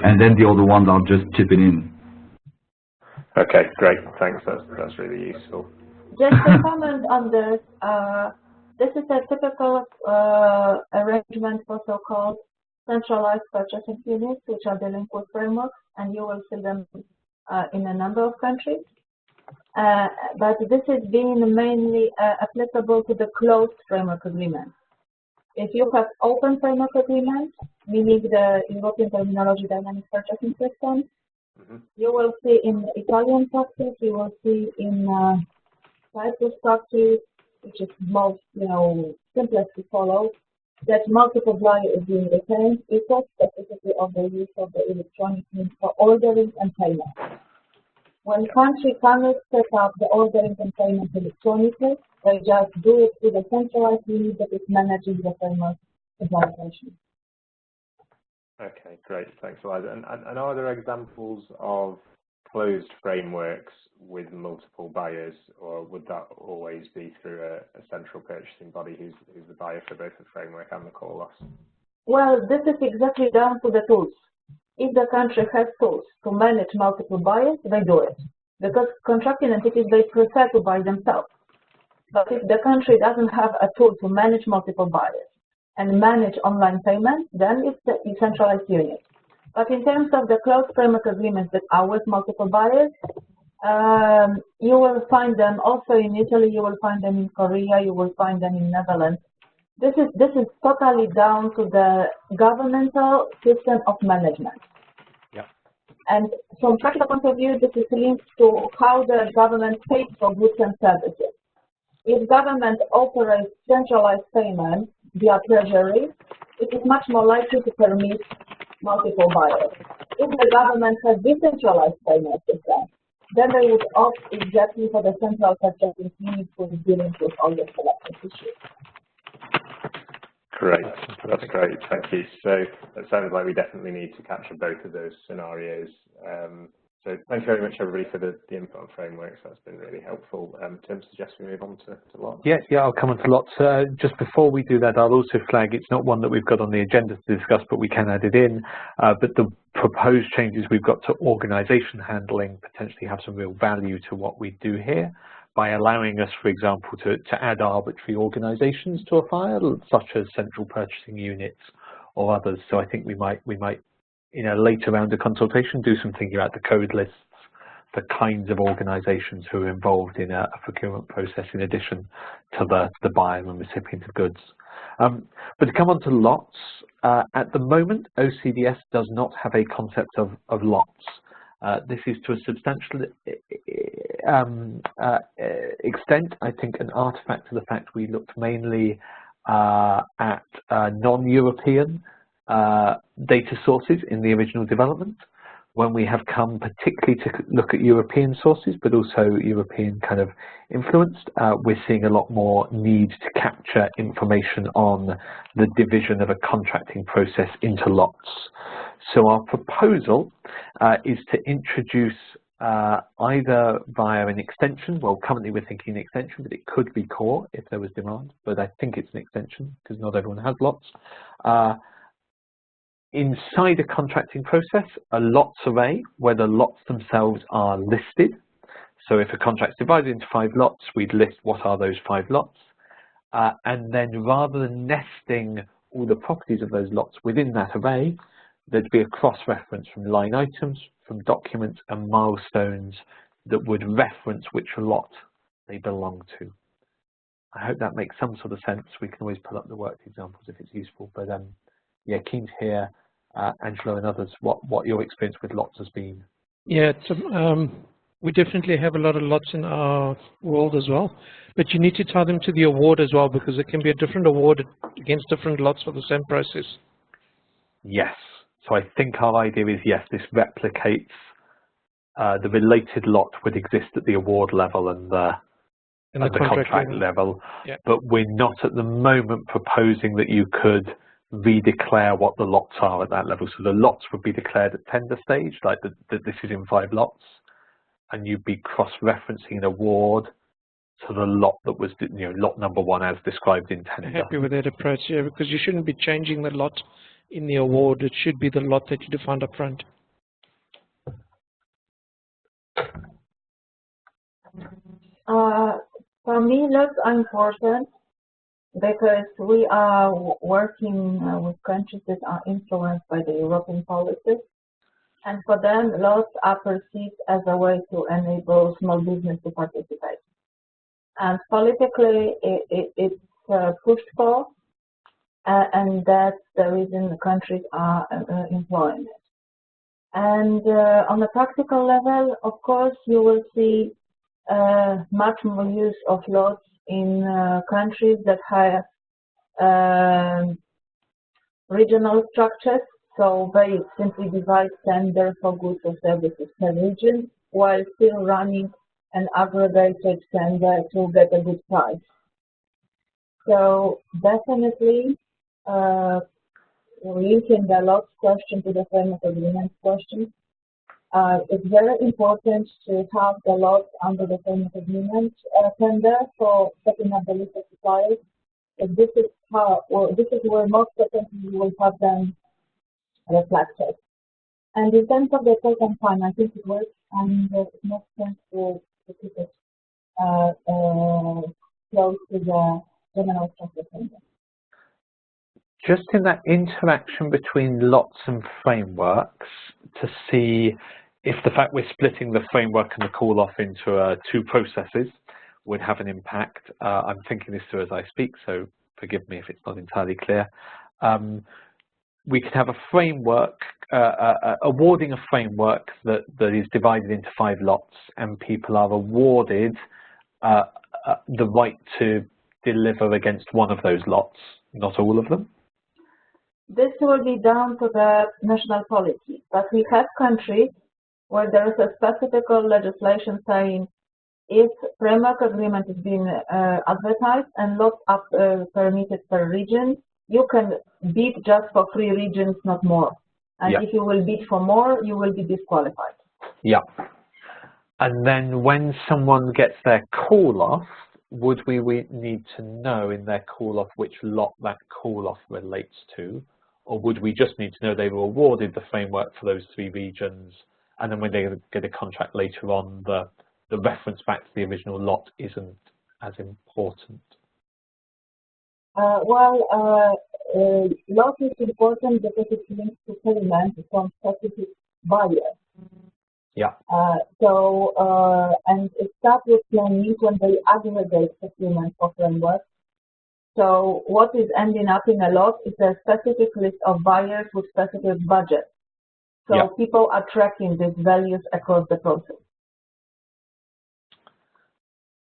And then the other ones are just chipping in. Okay, great. Thanks. That's really useful. Just to comment on this, this is a typical arrangement for so-called centralized purchasing units, which are dealing with frameworks, and you will see them in a number of countries. But this is being mainly applicable to the closed framework agreement. If you have open framework agreement, meaning the European terminology dynamic purchasing system, you will see in Italian practice, you will see in Cyprus practice, which is most, simplest to follow, that multiple buyer is being retained, equal specifically of the use of the electronic means for ordering and payment. When country cannot set up the ordering and payment electronically, they just do it through the centralized unit that is managing the framework implementation. Okay, great. Thanks, Eliza. And are there examples of closed frameworks with multiple buyers, or would that always be through a central purchasing body who's the buyer for both the framework and the call-offs? Well, this is exactly down to the tools. If the country has tools to manage multiple buyers, they do it. Because contracting entities, they prefer to buy themselves. But if the country doesn't have a tool to manage multiple buyers and manage online payment, then it's the decentralized unit. But in terms of the closed framework agreements that are with multiple buyers, you will find them also in Italy, you will find them in Korea, you will find them in Netherlands. This is totally down to the governmental system of management. Yeah. And from practical point of view, this is linked to how the government pays for goods and services. If government operates centralized payment via treasury, it is much more likely to permit multiple buyers. If the government has decentralized payment system, then they would opt exactly for the central purchasing unit who is dealing with all the selection issues. Great, that's great, thank you. So it sounds like we definitely need to capture both of those scenarios. So thank you very much, everybody, for the input on frameworks. That's been really helpful. Tim, suggest we move on to lots. Yeah, I'll come on to lots. Just before we do that, I'll also flag it's not one that we've got on the agenda to discuss, but we can add it in. But the proposed changes we've got to organisation handling potentially have some real value to what we do here by allowing us, for example, to add arbitrary organisations to a file, such as central purchasing units or others. So I think we might in a later round of consultation, do some thinking about the code lists, the kinds of organisations who are involved in a procurement process in addition to the buyer and recipient of goods. But to come on to lots, at the moment, OCDS does not have a concept of lots. This is to a substantial extent, I think, an artifact of the fact we looked mainly at non-European data sources in the original development. when we have come particularly to look at European sources, but also European kind of influenced, we're seeing a lot more need to capture information on the division of a contracting process into lots. So our proposal is to introduce either via an extension, well currently we're thinking an extension, but it could be core if there was demand, but I think it's an extension because not everyone has lots. Inside a contracting process, a lots array where the lots themselves are listed. So if a contract's divided into 5 lots, we'd list what are those 5 lots. And then rather than nesting all the properties of those lots within that array, there'd be a cross-reference from line items, from documents and milestones that would reference which lot they belong to. I hope that makes some sort of sense. We can always pull up the worked examples if it's useful, but yeah, keen to hear Angelo and others what your experience with lots has been. Yeah, we definitely have a lot of lots in our world as well, but you need to tie them to the award as well because it can be a different award against different lots for the same process. Yes, so I think our idea is yes, this replicates the related lot would exist at the award level and the contract level, yeah. But we're not at the moment proposing that you could redeclare what the lots are at that level. So the lots would be declared at tender stage, like that this is in 5 lots, and you'd be cross-referencing an award to the lot that was, lot number 1 as described in tender. I'm happy with that approach, yeah, because you shouldn't be changing the lot in the award. It should be the lot that you defined up front. For me, lots are important because we are working with countries that are influenced by the European policies. And for them, lots are perceived as a way to enable small business to participate. And politically, it's pushed for, and that's the reason the countries are employing it. And on a practical level, of course, you will see much more use of lots in countries that have regional structures, so they simply divide tender for goods or services per region while still running an aggregated tender to get a good price. So definitely linking the lots question to the framework agreement question, it's very important to have the lots under the framework agreement tender for setting up the list of suppliers. This is where most certainly you will have them reflected. And in terms of the cost and time, I think it works, and it makes sense to keep it close to the general structure tender. Just in that interaction between lots and frameworks, to see if the fact we're splitting the framework and the call-off into 2 processes would have an impact. I'm thinking this through as I speak, so forgive me if it's not entirely clear. We could have a framework, awarding a framework that is divided into 5 lots, and people are awarded the right to deliver against one of those lots, not all of them. This will be down to the national policy, but we have countries where there is a specific legislation saying if framework agreement is being advertised and lots are permitted per region, you can bid just for 3 regions, not more. And if you will bid for more, you will be disqualified. Yeah. And then when someone gets their call-off, would we need to know in their call-off which lot that call-off relates to? Or would we just need to know they were awarded the framework for those 3 regions, and then when they get a contract later on, the reference back to the original lot isn't as important? Lot is important because it links to payment from specific buyers. Yeah. And it starts with planning when they aggregate procurement for framework. So what is ending up in a lot is a specific list of buyers with specific budgets. So people are tracking these values across the process.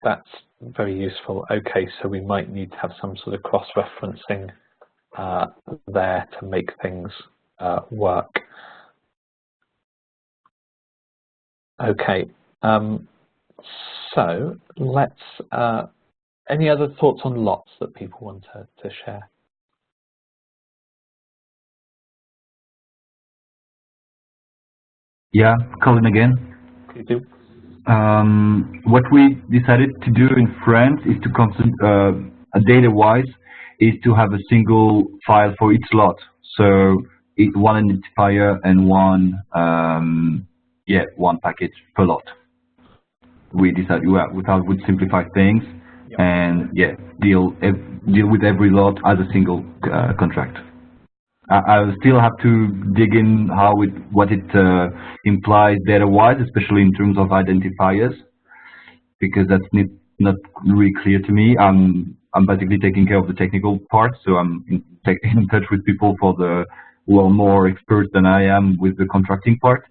That's very useful. Okay, so we might need to have some sort of cross-referencing there to make things work. Okay. So let's. Any other thoughts on lots that people want to share? Yeah, Colin again. Please do. What we decided to do in France is to data-wise, is to have a single file for each lot. So one identifier and one package per lot. We decided we thought would simplify things and deal with every lot as a single contract. I still have to dig in what it implies data-wise, especially in terms of identifiers, because that's not really clear to me. I'm basically taking care of the technical part, so I'm in touch with people who are more experts than I am with the contracting part.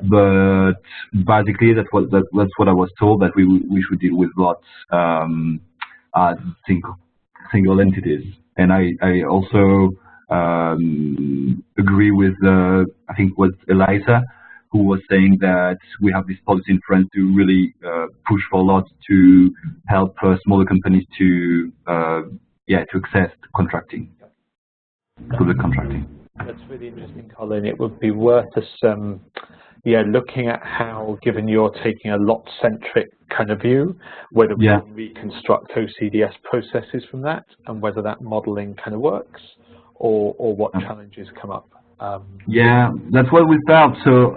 But basically, that's what I was told, that we should deal with lots as single entities, and I also agree with I think was Eliza, who was saying that we have this policy in France to really push for lots to help smaller companies to access contracting, public contracting. That's really interesting, Colin. It would be worth us looking at how, given you're taking a lot-centric kind of view, whether we can reconstruct OCDS processes from that, and whether that modeling kind of works, or what challenges come up. Yeah, that's what we found. So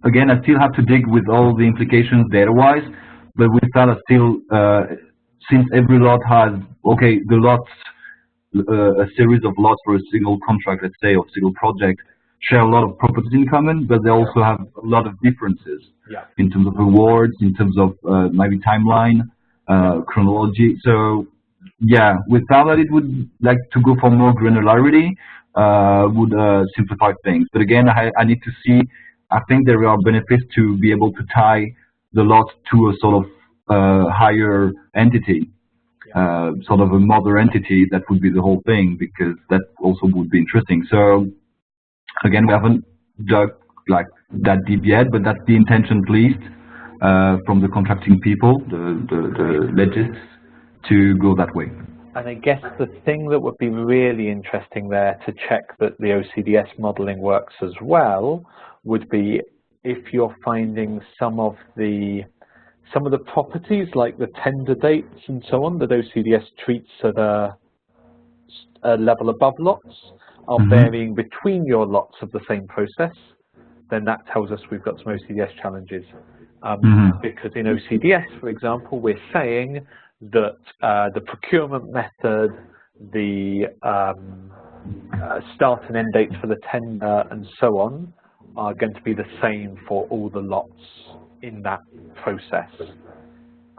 again, I still have to dig with all the implications data-wise, but we found that still, since every lot has, the lots, a series of lots for a single contract, let's say, or single project, share a lot of properties in common, but they also have a lot of differences in terms of rewards, in terms of maybe timeline, chronology. So yeah, we found that it would like to go for more granularity, would simplify things. But again, I need to see, I think there are benefits to be able to tie the lot to a sort of higher entity, sort of a mother entity that would be the whole thing, because that also would be interesting. So again, we haven't dug like that deep yet, but that's the intention, at least, from the contracting people, the legists, to go that way. And I guess the thing that would be really interesting there to check that the OCDS modeling works as well would be if you're finding some of the properties, like the tender dates and so on, that OCDS treats at a level above lots, are varying between your lots of the same process, then that tells us we've got some OCDS challenges. Because in OCDS, for example, we're saying that the procurement method, the start and end dates for the tender and so on are going to be the same for all the lots in that process.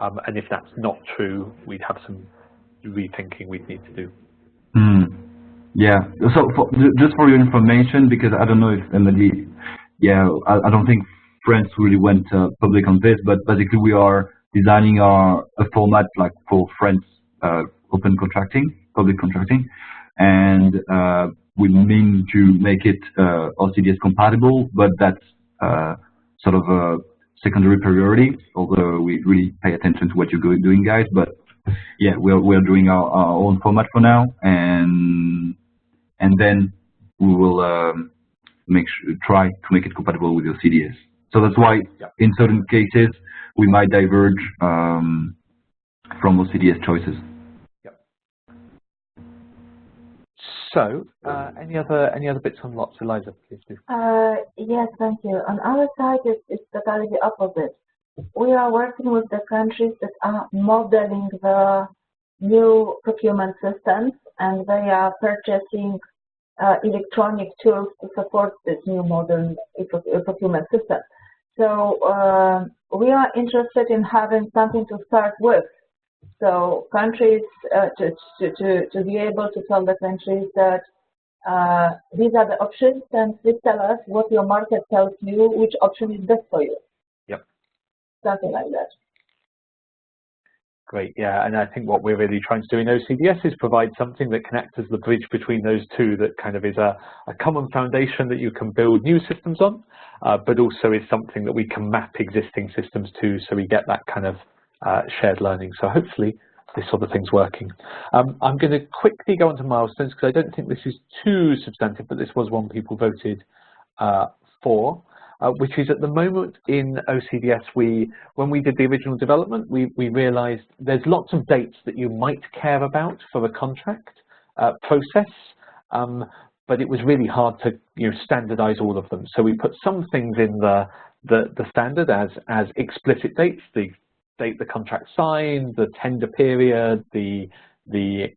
And if that's not true, we'd have some rethinking we'd need to do. Yeah, so just for your information, because I don't know if Emily, I don't think France really went public on this, but basically we are designing a format like for France open contracting, public contracting, and we mean to make it OCDS compatible, but that's sort of a secondary priority, although we really pay attention to what you're doing, guys. But yeah, we're doing our own format for now, and then we will try to make it compatible with OCDS. So that's why in certain cases we might diverge from OCDS choices. So any other bits on lots, Eliza, please do. Yes, thank you. On our side, it's totally the opposite. We are working with the countries that are modeling the new procurement systems, and they are purchasing electronic tools to support this new modern procurement system. So we are interested in having something to start with. So countries, to be able to tell the countries that these are the options, and please tell us what your market tells you, which option is best for you. Yep. Something like that. Great, yeah, and I think what we're really trying to do in OCDS is provide something that can act as the bridge between those two, that kind of is a common foundation that you can build new systems on, but also is something that we can map existing systems to, so we get that kind of shared learning. So hopefully this sort of thing's working. I'm going to quickly go on to milestones, because I don't think this is too substantive, but this was one people voted for. Which is at the moment in OCDS, when we did the original development, we realized there's lots of dates that you might care about for a contract process, but it was really hard to standardize all of them. So we put some things in the standard as explicit dates, the date the contract signed, the tender period, the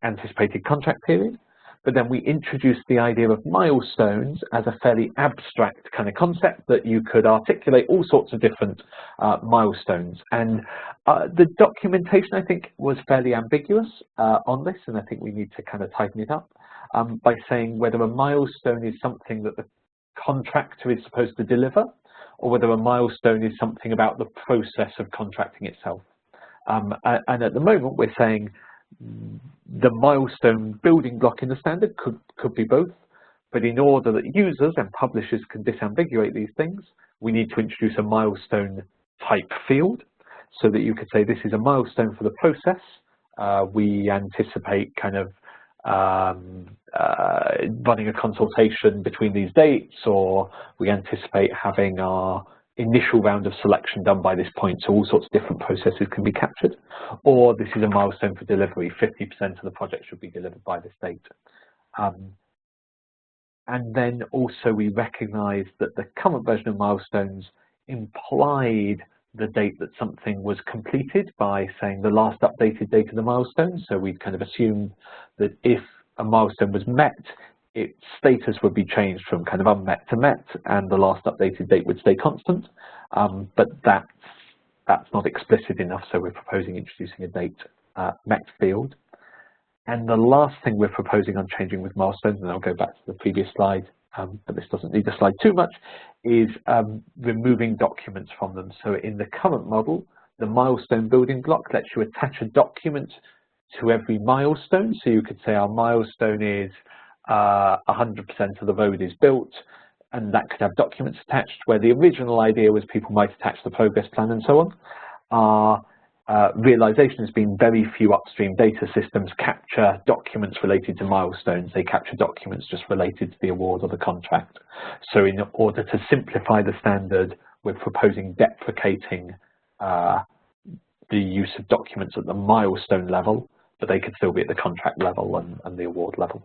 anticipated contract period. But then we introduced the idea of milestones as a fairly abstract kind of concept that you could articulate all sorts of different milestones. And the documentation, I think, was fairly ambiguous on this, and I think we need to kind of tighten it up by saying whether a milestone is something that the contractor is supposed to deliver, or whether a milestone is something about the process of contracting itself. And at the moment, we're saying the milestone building block in the standard could be both, but in order that users and publishers can disambiguate these things, we need to introduce a milestone type field so that you could say this is a milestone for the process. We anticipate kind of running a consultation between these dates, or we anticipate having our initial round of selection done by this point, so all sorts of different processes can be captured. Or this is a milestone for delivery, 50% of the project should be delivered by this date. And then also we recognize that the current version of milestones implied the date that something was completed by saying the last updated date of the milestone. So we kind of assumed that if a milestone was met, its status would be changed from kind of unmet to met, and the last updated date would stay constant. But that's not explicit enough, so we're proposing introducing a date met field. And the last thing we're proposing on changing with milestones, and I'll go back to the previous slide, but this doesn't need the slide too much, is removing documents from them. So in the current model, the milestone building block lets you attach a document to every milestone. So you could say our milestone is 100% of the road is built, and that could have documents attached, where the original idea was people might attach the progress plan and so on. Our realization has been very few upstream data systems capture documents related to milestones. They capture documents just related to the award or the contract. So in order to simplify the standard, we're proposing deprecating the use of documents at the milestone level, but they could still be at the contract level and the award level.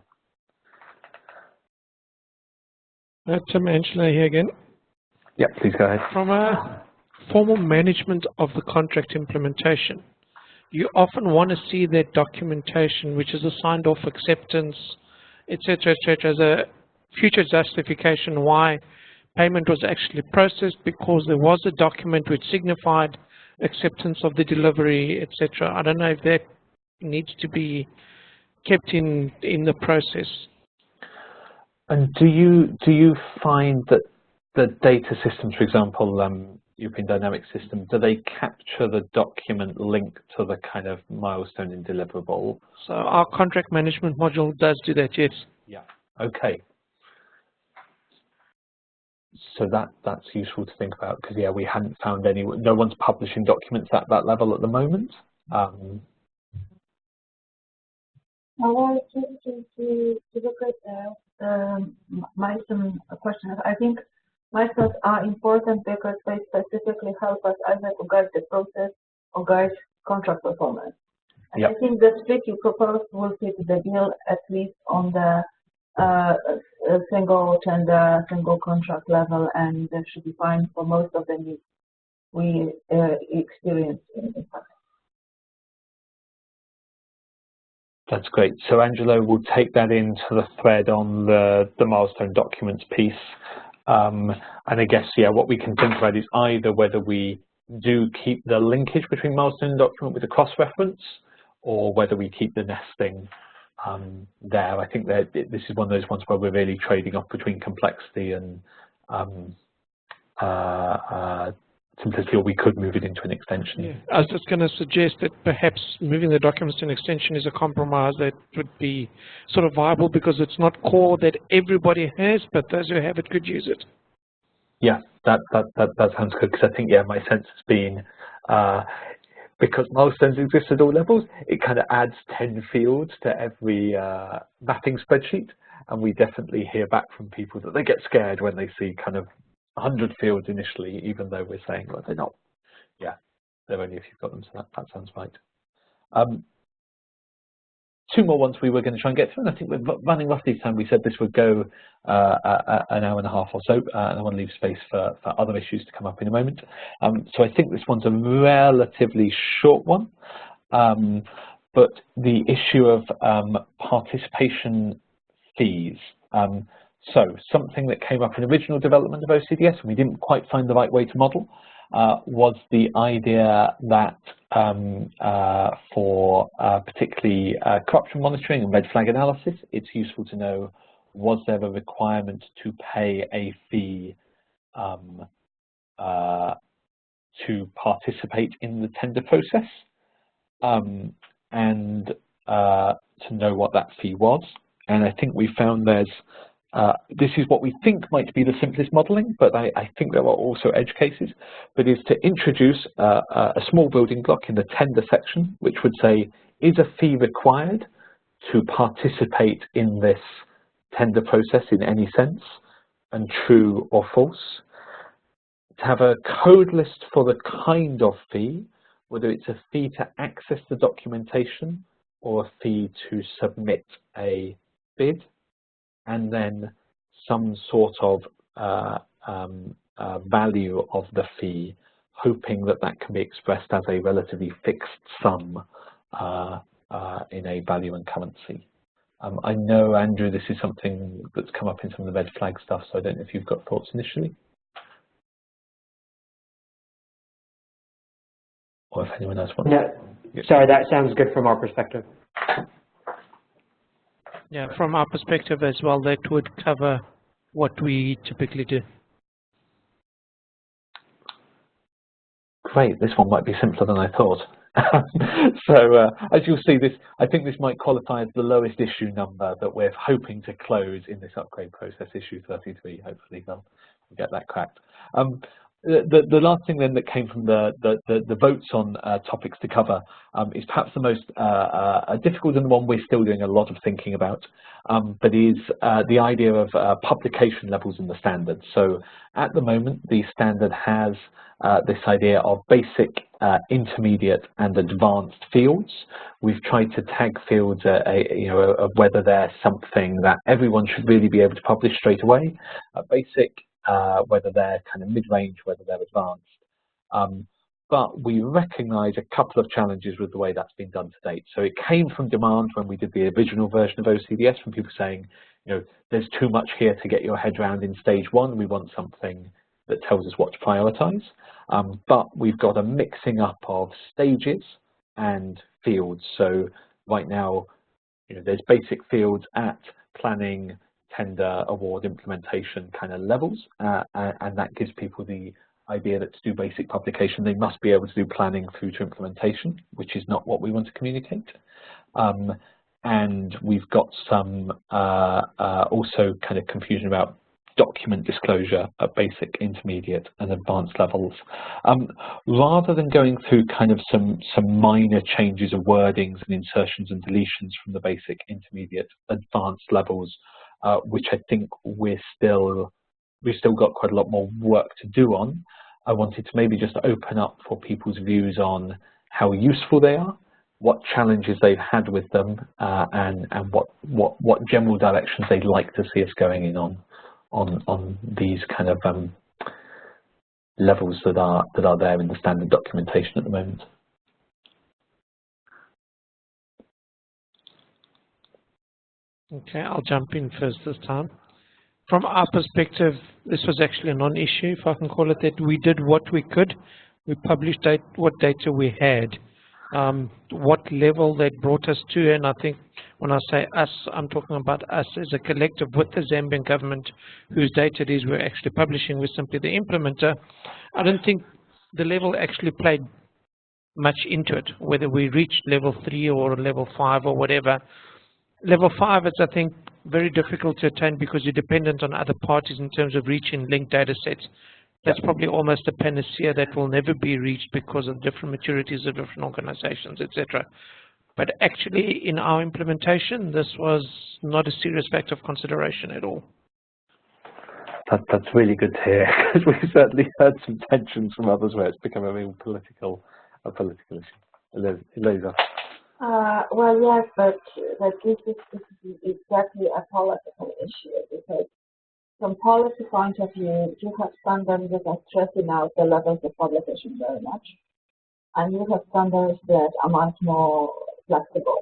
Angela here again. Yeah, please go ahead. From a formal management of the contract implementation, you often want to see that documentation, which is a signed off acceptance, etc., as a future justification why payment was actually processed, because there was a document which signified acceptance of the delivery, etc. I don't know if that needs to be kept in the process. And do you find that the data systems, for example, European Dynamics system, do they capture the document linked to the kind of milestone and deliverable? So our contract management module does do that, yes. Yeah. Okay. So that's useful to think about, because yeah, we hadn't found no one's publishing documents at that level at the moment. Well, to look at milestone question, I think milestones are important because they specifically help us either to guide the process or guide contract performance. And yep. I think the split you proposed will fit the bill, at least on the single tender, single contract level, and that should be fine for most of the needs we experience in fact. That's great. So Angelo will take that into the thread on the milestone documents piece. And I guess, yeah, what we can think about is either whether we do keep the linkage between milestone and document with a cross-reference, or whether we keep the nesting there. I think that this is one of those ones where we're really trading off between complexity and simplicity, or we could move it into an extension. Yeah. I was just going to suggest that perhaps moving the documents to an extension is a compromise that would be sort of viable, because it's not core that everybody has, but those who have it could use it. Yeah, that sounds good, because I think, yeah, my sense has been, because milestones exist at all levels, it kind of adds 10 fields to every mapping spreadsheet, and we definitely hear back from people that they get scared when they see kind of 100 fields initially, even though we're saying, well, they're not. Yeah, they're only if you've got them, so that sounds right. Two more ones we were going to try and get through, and I think we're running roughly time. We said this would go an hour and a half or so, and I want to leave space for other issues to come up in a moment. So I think this one's a relatively short one, but the issue of participation fees. So something that came up in original development of OCDS, and we didn't quite find the right way to model, was the idea that for particularly corruption monitoring and red flag analysis, it's useful to know, was there a requirement to pay a fee to participate in the tender process, and to know what that fee was. And I think we found there's this is what we think might be the simplest modeling, but I think there are also edge cases, but is to introduce a small building block in the tender section, which would say, is a fee required to participate in this tender process in any sense, and true or false. To have a code list for the kind of fee, whether it's a fee to access the documentation or a fee to submit a bid, and then some sort of value of the fee, hoping that that can be expressed as a relatively fixed sum in a value and currency. I know, Andrew, this is something that's come up in some of the red flag stuff, so I don't know if you've got thoughts initially. Or if anyone else wants. Yeah. Sorry, that sounds good from our perspective. Yeah, from our perspective as well, that would cover what we typically do. Great, this one might be simpler than I thought. So as you'll see, this, I think this might qualify as the lowest issue number that we're hoping to close in this upgrade process, issue 33. Hopefully we'll get that cracked. The last thing then that came from the votes on topics to cover is perhaps the most difficult and the one we're still doing a lot of thinking about, but is the idea of publication levels in the standard. So at the moment, the standard has this idea of basic, intermediate, and advanced fields. We've tried to tag fields, of whether they're something that everyone should really be able to publish straight away. Basic, whether they're kind of mid-range, whether they're advanced. But we recognize a couple of challenges with the way that's been done to date. So it came from demand when we did the original version of OCDS, from people saying, there's too much here to get your head around in stage one. We want something that tells us what to prioritize. But we've got a mixing up of stages and fields. So right now, there's basic fields at planning, tender, award, implementation kind of levels, and that gives people the idea that to do basic publication, they must be able to do planning through to implementation, which is not what we want to communicate. And we've got some also kind of confusion about document disclosure at basic, intermediate, and advanced levels. Rather than going through kind of some minor changes of wordings and insertions and deletions from the basic, intermediate, advanced levels, which I think we've still got quite a lot more work to do on, I wanted to maybe just open up for people's views on how useful they are, what challenges they've had with them, and what general directions they'd like to see us going in on these kind of levels that are there in the standard documentation at the moment. Okay, I'll jump in first this time. From our perspective, this was actually a non-issue, if I can call it that. We did what we could. We published what data we had. What level that brought us to, and I think when I say us, I'm talking about us as a collective with the Zambian government, whose data it is we're actually publishing. We're simply the implementer. I don't think the level actually played much into it, whether we reached level 3 or level 5 or whatever. Level 5 is, I think, very difficult to attain because you're dependent on other parties in terms of reaching linked data sets. That's probably almost a panacea that will never be reached because of different maturities of different organizations, etc. But actually, in our implementation, this was not a serious factor of consideration at all. That's really good to hear, because we've certainly heard some tensions from others where it's become a real political issue. Eliza. Well, yes, but this is exactly a political issue, because from policy point of view, you have standards that are stressing out the levels of publication very much, and you have standards that are much more flexible.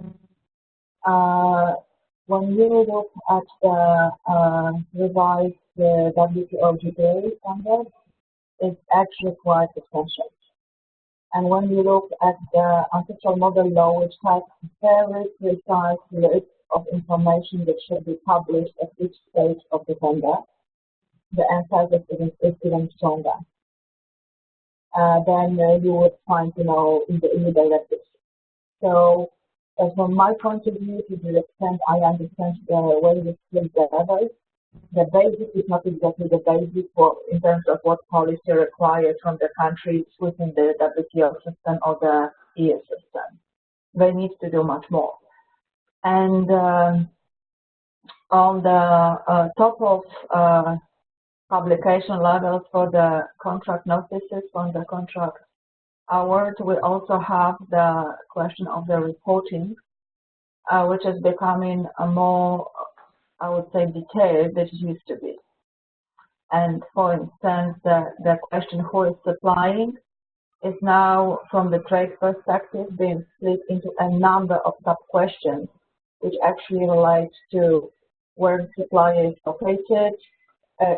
When you look at the revised WTO GPA standard, it's actually quite substantial. And when you look at the ancestral model law, which has very precise list of information that should be published at each stage of the tender, the emphasis is even stronger. Then you would find, in the directives. So, from my point of view, to the extent I understand the way we split the levels, the basic is not exactly the basic in terms of what policy requires from the countries within the WTO system or the EU system. They need to do much more. And on the top of publication levels for the contract notices from the contract award, we also have the question of the reporting, which is becoming a more, I would say, detailed than it used to be. And for instance, the question who is supplying is now, from the trade perspective, being split into a number of sub-questions, which actually relate to where the supplier is located,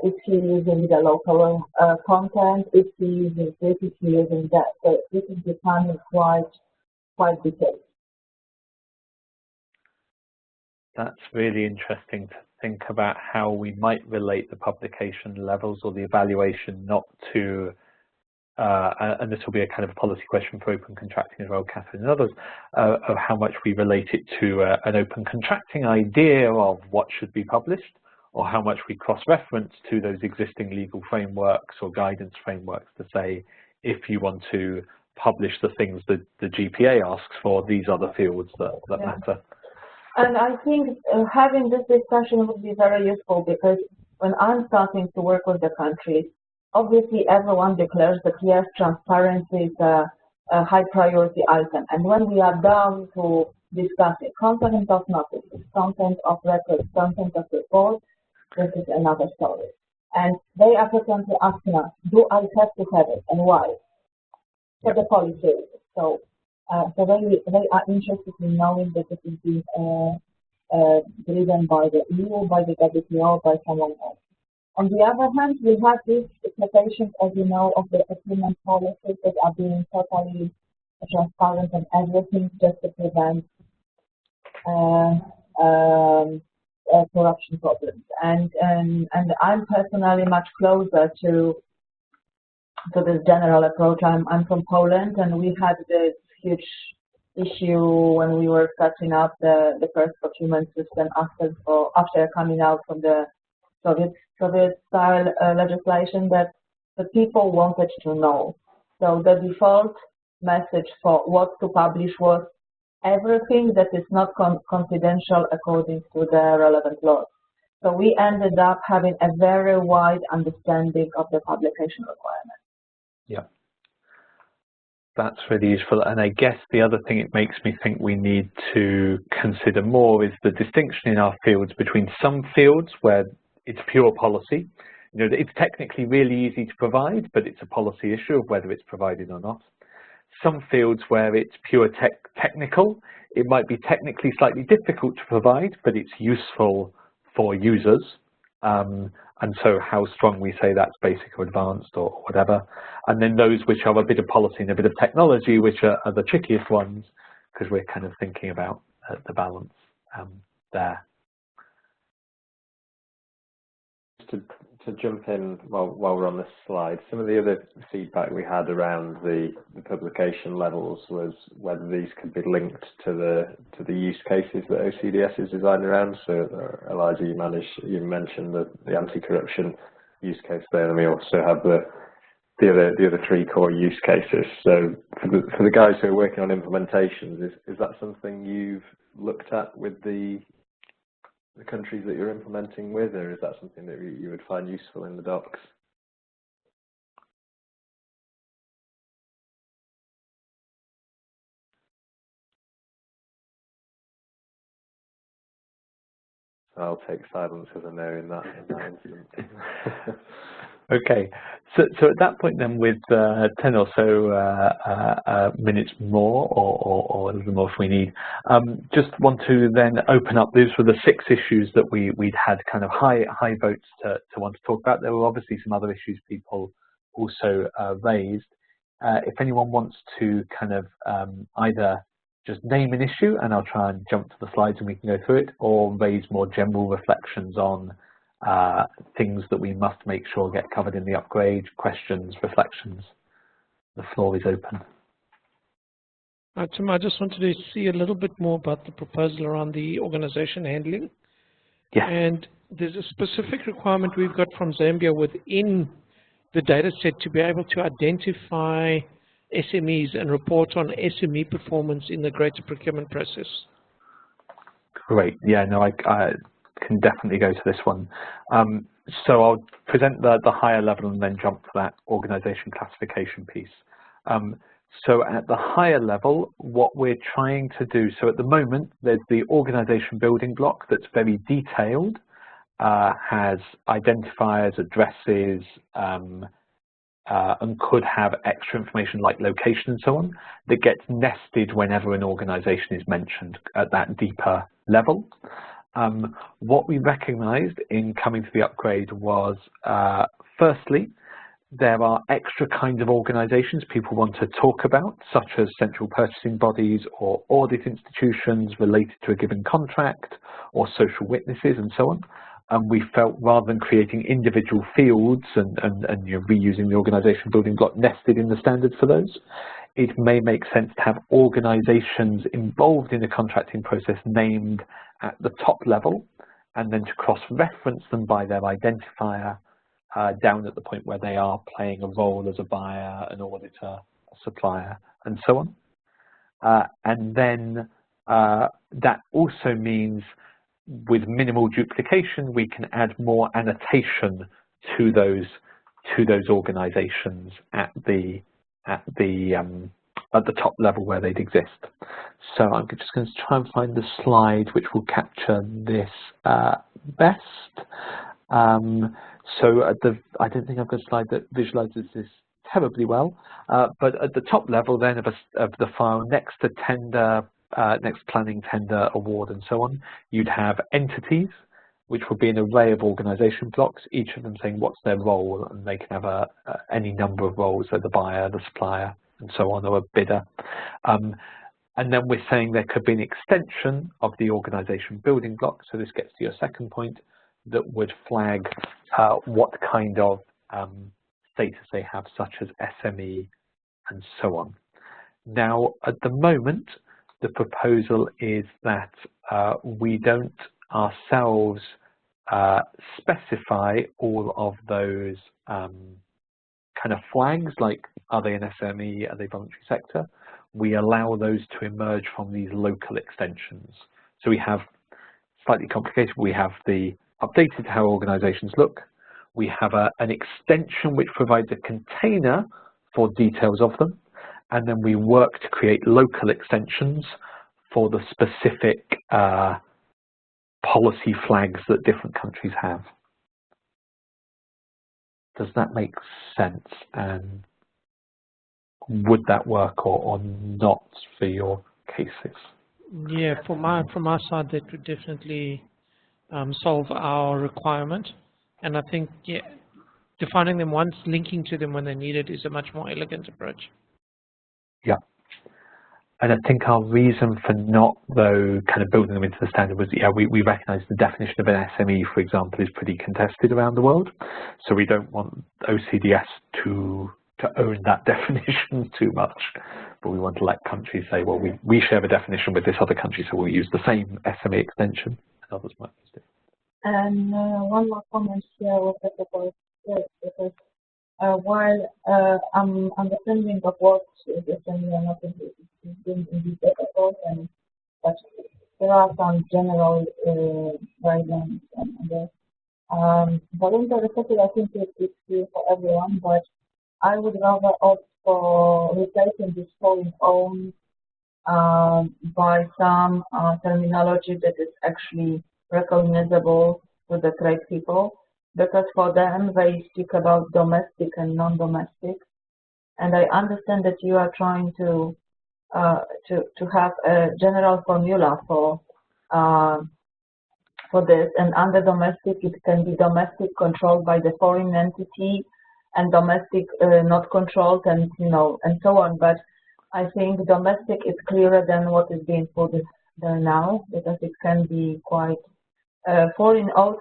is he using the local content, is he using this, is he using that. So this is becoming quite detailed. That's really interesting to think about how we might relate the publication levels or the evaluation not to, and this will be a kind of a policy question for open contracting as well, Catherine and others, of how much we relate it to an open contracting idea of what should be published, or how much we cross-reference to those existing legal frameworks or guidance frameworks to say, if you want to publish the things that the GPA asks for, these are the fields that matter. And I think having this discussion would be very useful, because when I'm starting to work with the countries, obviously everyone declares that yes, transparency is a high priority item. And when we are down to discussing content of notices, content of records, content of reports, this is another story. And they are frequently asking us, do I have to have it and why? For the policy reasons. So they are interested in knowing that it is being driven by the EU, by the WTO, by someone else. On the other hand, we have these implications, as you know, of the agreement policies that are being totally transparent and everything just to prevent corruption problems. And I'm personally much closer to this general approach. I'm from Poland, and we had this huge issue when we were setting up the first procurement system after coming out from the Soviet-style legislation, that the people wanted to know. So the default message for what to publish was everything that is not confidential according to the relevant laws. So we ended up having a very wide understanding of the publication requirements. Yeah. That's really useful. And I guess the other thing it makes me think we need to consider more is the distinction in our fields between some fields where it's pure policy. You know, it's technically really easy to provide, but it's a policy issue of whether it's provided or not. Some fields where it's pure technical, it might be technically slightly difficult to provide, but it's useful for users. And so how strong we say that's basic or advanced or whatever. And then those which are a bit of policy and a bit of technology, which are the trickiest ones, because we're kind of thinking about the balance there. to jump in while we're on this slide, some of the other feedback we had around the publication levels was whether these could be linked to the use cases that OCDS is designed around. So Elijah, you mentioned the anti-corruption use case there, and we also have the other three core use cases. So for the guys who are working on implementations, is that something you've looked at with the countries that you're implementing with, or is that something that you would find useful in the docs? I'll take silence as a no in that instance. Okay, so at that point then, with 10 or so minutes more, or a little more if we need, just want to then open up. These were the 6 issues that we'd had kind of high votes to want to talk about. There were obviously some other issues people also raised. If anyone wants to kind of either just name an issue, and I'll try and jump to the slides and we can go through it, or raise more general reflections on things that we must make sure get covered in the upgrade, questions, reflections. The floor is open. Tim, I just wanted to see a little bit more about the proposal around the organization handling. Yeah. And there's a specific requirement we've got from Zambia within the data set to be able to identify SMEs and report on SME performance in the greater procurement process. Great. Yeah, no, I can definitely go to this one. So I'll present the higher level and then jump to that organization classification piece. So at the higher level, what we're trying to do, so at the moment, there's the organization building block that's very detailed, has identifiers, addresses, and could have extra information like location and so on, that gets nested whenever an organization is mentioned at that deeper level. What we recognized in coming to the upgrade was, firstly, there are extra kinds of organizations people want to talk about, such as central purchasing bodies or audit institutions related to a given contract, or social witnesses and so on. And we felt rather than creating individual fields and reusing the organization building block nested in the standards for those, it may make sense to have organizations involved in the contracting process named at the top level, and then to cross-reference them by their identifier down at the point where they are playing a role as a buyer, an auditor, a supplier, and so on. And then that also means, with minimal duplication, we can add more annotation to those organizations at the top level where they'd exist. So I'm just going to try and find the slide which will capture this best. So I don't think I've got a slide that visualizes this terribly well, but at the top level then of the file, next to tender, next planning, tender, award, and so on, you'd have entities, which would be an array of organization blocks, each of them saying what's their role, and they can have any number of roles, so the buyer, the supplier, and so on, or a bidder. And then we're saying there could be an extension of the organization building block, so this gets to your second point, that would flag what kind of status they have, such as SME and so on. Now, at the moment, the proposal is that we don't ourselves specify all of those kind of flags, like are they an SME, are they voluntary sector? We allow those to emerge from these local extensions. So we have, slightly complicated, we have the updated how organizations look. We have an extension which provides a container for details of them. And then we work to create local extensions for the specific policy flags that different countries have. Does that make sense? And would that work or not for your cases? Yeah, from our side, that would definitely solve our requirement. And I think, yeah, defining them once, linking to them when they need it is a much more elegant approach. Yeah. I think our reason for not, though, kind of building them into the standard was, yeah, we recognise the definition of an SME, for example, is pretty contested around the world. So we don't want OCDS to own that definition too much. But we want to let countries say, well, we share a definition with this other country, so we'll use the same SME extension. And others might use different. And one more comment here with the proposed this, because while I'm understanding of what is SME and not in this report, and but there are some general guidelines and voluntary sector, I think it's clear for everyone, but I would rather opt for replacing this foreign owned by some terminology that is actually recognizable to the trade people, because for them they speak about domestic and non-domestic, and I understand that you are trying to have a general formula for this, and under domestic it can be domestic controlled by the foreign entity and domestic not controlled, and and so on. But I think domestic is clearer than what is being put there now, because it can be quite foreign owned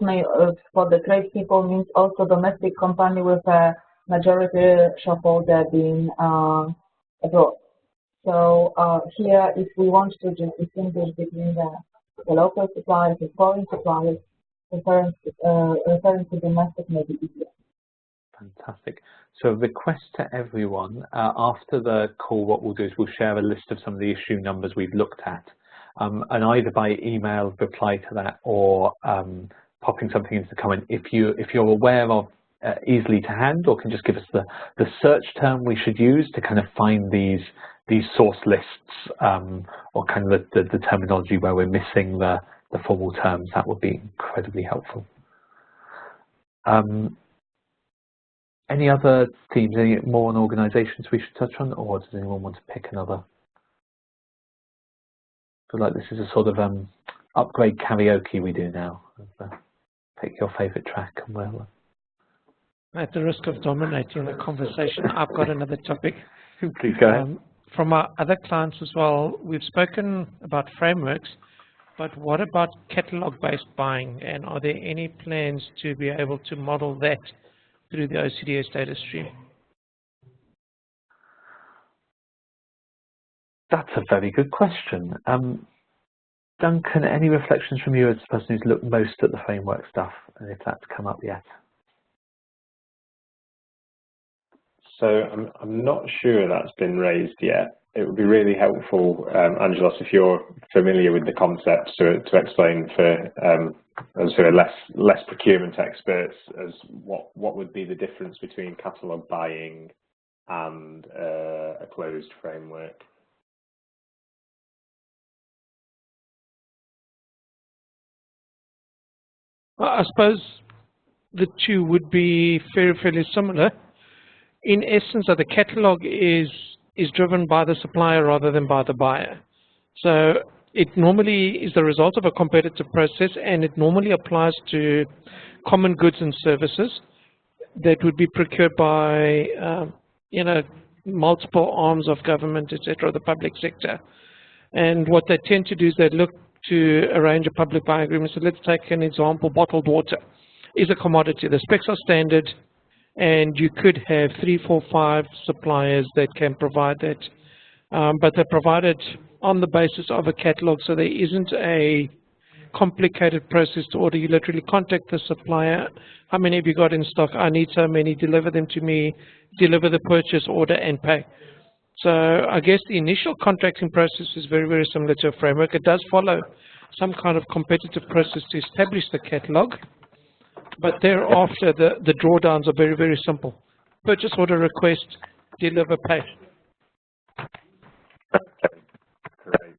for the trade people means also domestic company with a majority shareholder being abroad. So here, if we want to just distinguish between the local suppliers and foreign suppliers, referring to domestic may be easier. Fantastic. So request to everyone, after the call, what we'll do is we'll share a list of some of the issue numbers we've looked at, and either by email reply to that, or popping something into the comment if you're aware of easily to hand, or can just give us the search term we should use to kind of find these source lists, or kind of the terminology where we're missing the formal terms. That would be incredibly helpful. Any other themes, any more on organisations we should touch on, or does anyone want to pick another? I feel like this is a sort of upgrade karaoke we do now. Pick your favourite track and we'll... At the risk of dominating the conversation, I've got another topic. Please go ahead. From our other clients as well, we've spoken about frameworks, but what about catalogue-based buying, and are there any plans to be able to model that through the OCDS data stream? That's a very good question. Duncan, any reflections from you as the person who's looked most at the framework stuff, and if that's come up yet? So I'm not sure that's been raised yet. It would be really helpful, Angelos, if you're familiar with the concept, to explain for as for less procurement experts as what would be the difference between catalogue buying and a closed framework. Well, I suppose the two would be fairly similar. In essence, the catalogue is driven by the supplier rather than by the buyer. So it normally is the result of a competitive process, and it normally applies to common goods and services that would be procured by multiple arms of government, etc., the public sector. And what they tend to do is they look to arrange a public buying agreement. So let's take an example: bottled water is a commodity. The specs are standard, and you could have 3, 4, 5 suppliers that can provide that, but they're provided on the basis of a catalog, so there isn't a complicated process to order. You literally contact the supplier: how many have you got in stock? I need so many, deliver them to me, deliver the purchase order and pay. So I guess the initial contracting process is very similar to a framework. It does follow some kind of competitive process to establish the catalog, but thereafter the drawdowns are very simple. Purchase order request, deliver, pay. Great.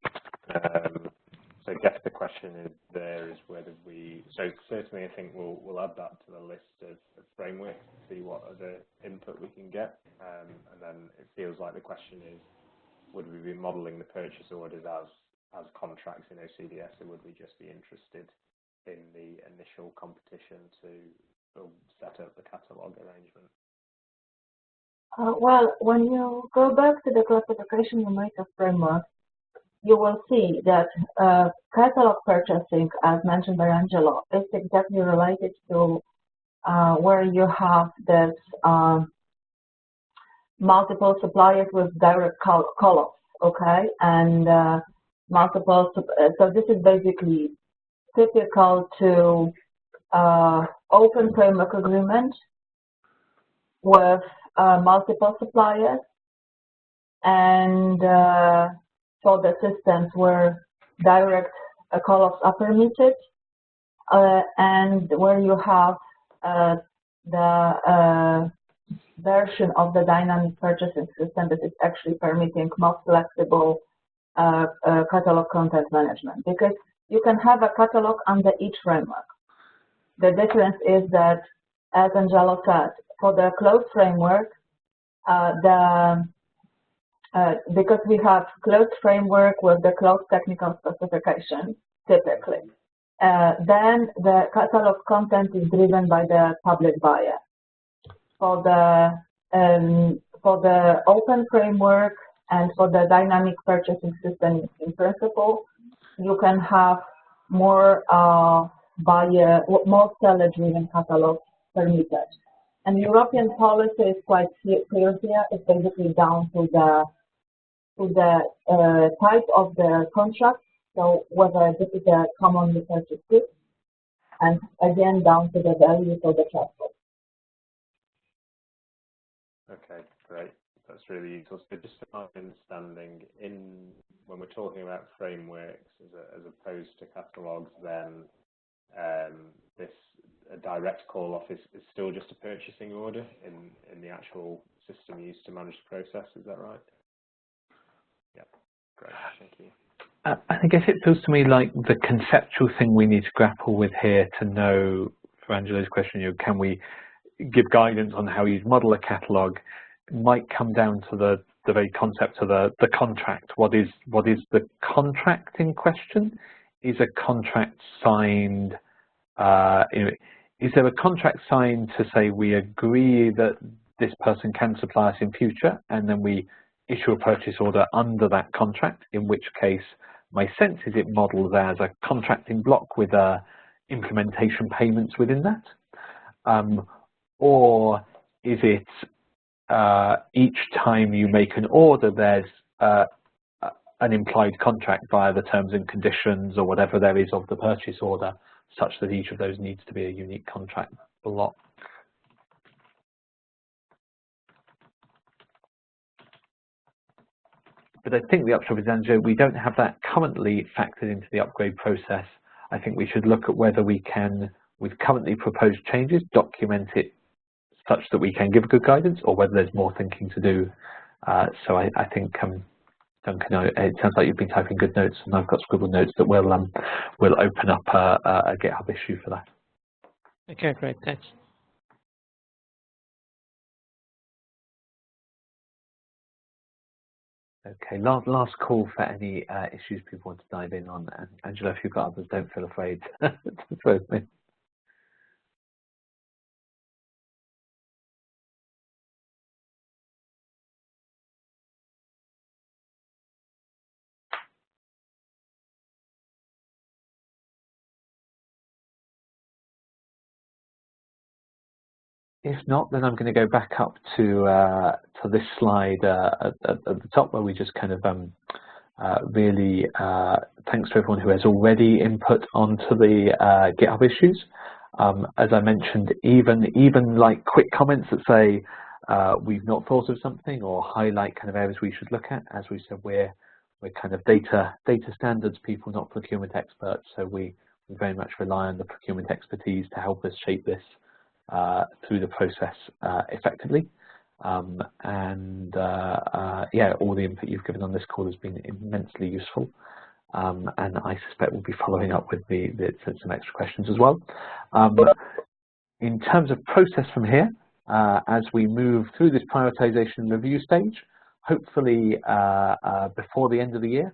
So I guess the question is whether so certainly I think we'll add that to the list of frameworks to see what other input we can get, and then it feels like the question is, would we be modelling the purchase orders as contracts in OCDS, or would we just be interested in the initial competition to set up the catalogue arrangement? Well, when you go back to the classification you made of framework, you will see that catalog purchasing, as mentioned by Angelo, is exactly related to where you have this multiple suppliers with direct call-offs, okay? And multiple, so this is basically typical to open framework agreement with multiple suppliers, and for the systems where direct call-offs are permitted, and where you have the version of the dynamic purchasing system that is actually permitting most flexible catalog content management, because you can have a catalog under each framework. The difference is that, as Angelo said, for the closed framework, because we have closed framework with the closed technical specification, typically, then the catalog content is driven by the public buyer. For the open framework and for the dynamic purchasing system in principle, you can have more more seller-driven catalogs permitted. And European policy is quite clear here. It's basically down to the type of the contract, so whether this is a commonly purchased good, and again down to the value for the transport. Okay, great. That's really useful. So just my understanding, when we're talking about frameworks as opposed to catalogs, then a direct call-off is still just a purchasing order in the actual system used to manage the process. Is that right? Yeah, great. Thank you. I guess it feels to me like the conceptual thing we need to grapple with here to know, for Angelo's question, can we give guidance on how you model a catalog, might come down to the very concept of the contract. What is the contract in question? Is a contract signed? Is there a contract signed to say we agree that this person can supply us in future, and then we issue a purchase order under that contract? In which case, my sense is it models as a contracting block with implementation payments within that. Or is it each time you make an order, there's an implied contract via the terms and conditions or whatever there is of the purchase order, such that each of those needs to be a unique contract block? But I think the upshot is, Angelo, we don't have that currently factored into the upgrade process. I think we should look at whether we can, with currently proposed changes, document it such that we can give good guidance, or whether there's more thinking to do. So I think, Duncan, it sounds like you've been typing good notes, and I've got scribbled notes that we'll open up a GitHub issue for that. Okay, great, thanks. Okay, last call for any issues people want to dive in on. And Angelo, if you've got others, don't feel afraid to throw them in. If not, then I'm going to go back up to this slide at the top, where we just kind of really thanks to everyone who has already input onto the GitHub issues. As I mentioned, even like quick comments that say we've not thought of something, or highlight kind of areas we should look at. As we said, we're kind of data standards people, not procurement experts, so we very much rely on the procurement expertise to help us shape this through the process effectively. Yeah, all the input you've given on this call has been immensely useful, and I suspect we'll be following up with some extra questions as well. In terms of process from here, as we move through this prioritization review stage, hopefully before the end of the year,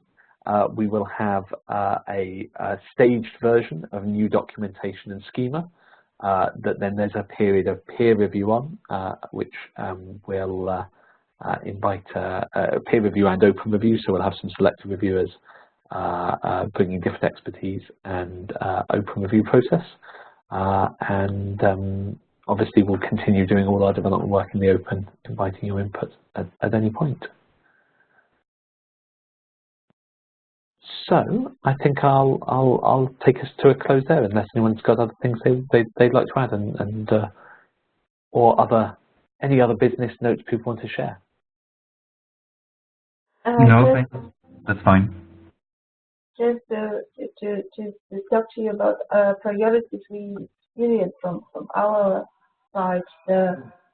we will have a staged version of new documentation and schema that then there's a period of peer review on, which we'll invite peer review and open review, so we'll have some selected reviewers bringing different expertise and open review process. Obviously we'll continue doing all our development work in the open, inviting your input at any point. So I think I'll take us to a close there, unless anyone's got other things they'd like to add, or any other business notes people want to share. No, that's fine. Just to talk to you about priorities we experienced from our side.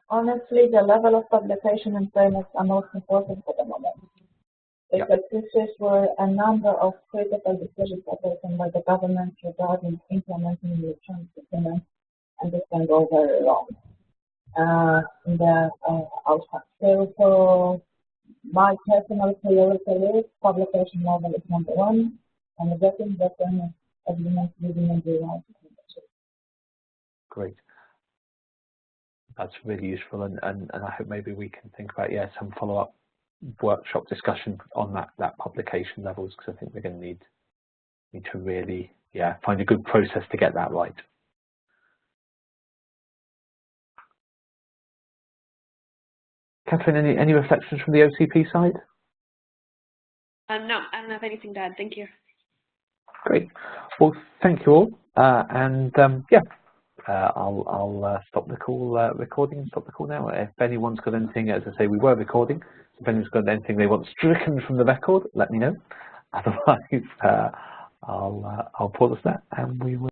Honestly, the level of publication and frameworks are most important for the moment. Because this is where a number of critical decisions are taken by the government regarding implementing the electronic document, and this can go very wrong in the outcome. So my personal priority is publication level is #1, and getting the agreement within the right. Great. That's really useful, and I hope maybe we can think about some follow-up workshop discussion on that publication levels, because I think we're going to need to really find a good process to get that right. Catherine, any reflections from the OCP side? No, I don't have anything to add. Thank you. Great. Well, thank you all, I'll stop the call recording. Stop the call now. If anyone's got anything, as I say, we were recording. If anyone's got anything they want stricken from the record, let me know. Otherwise, I'll pause that, and we will.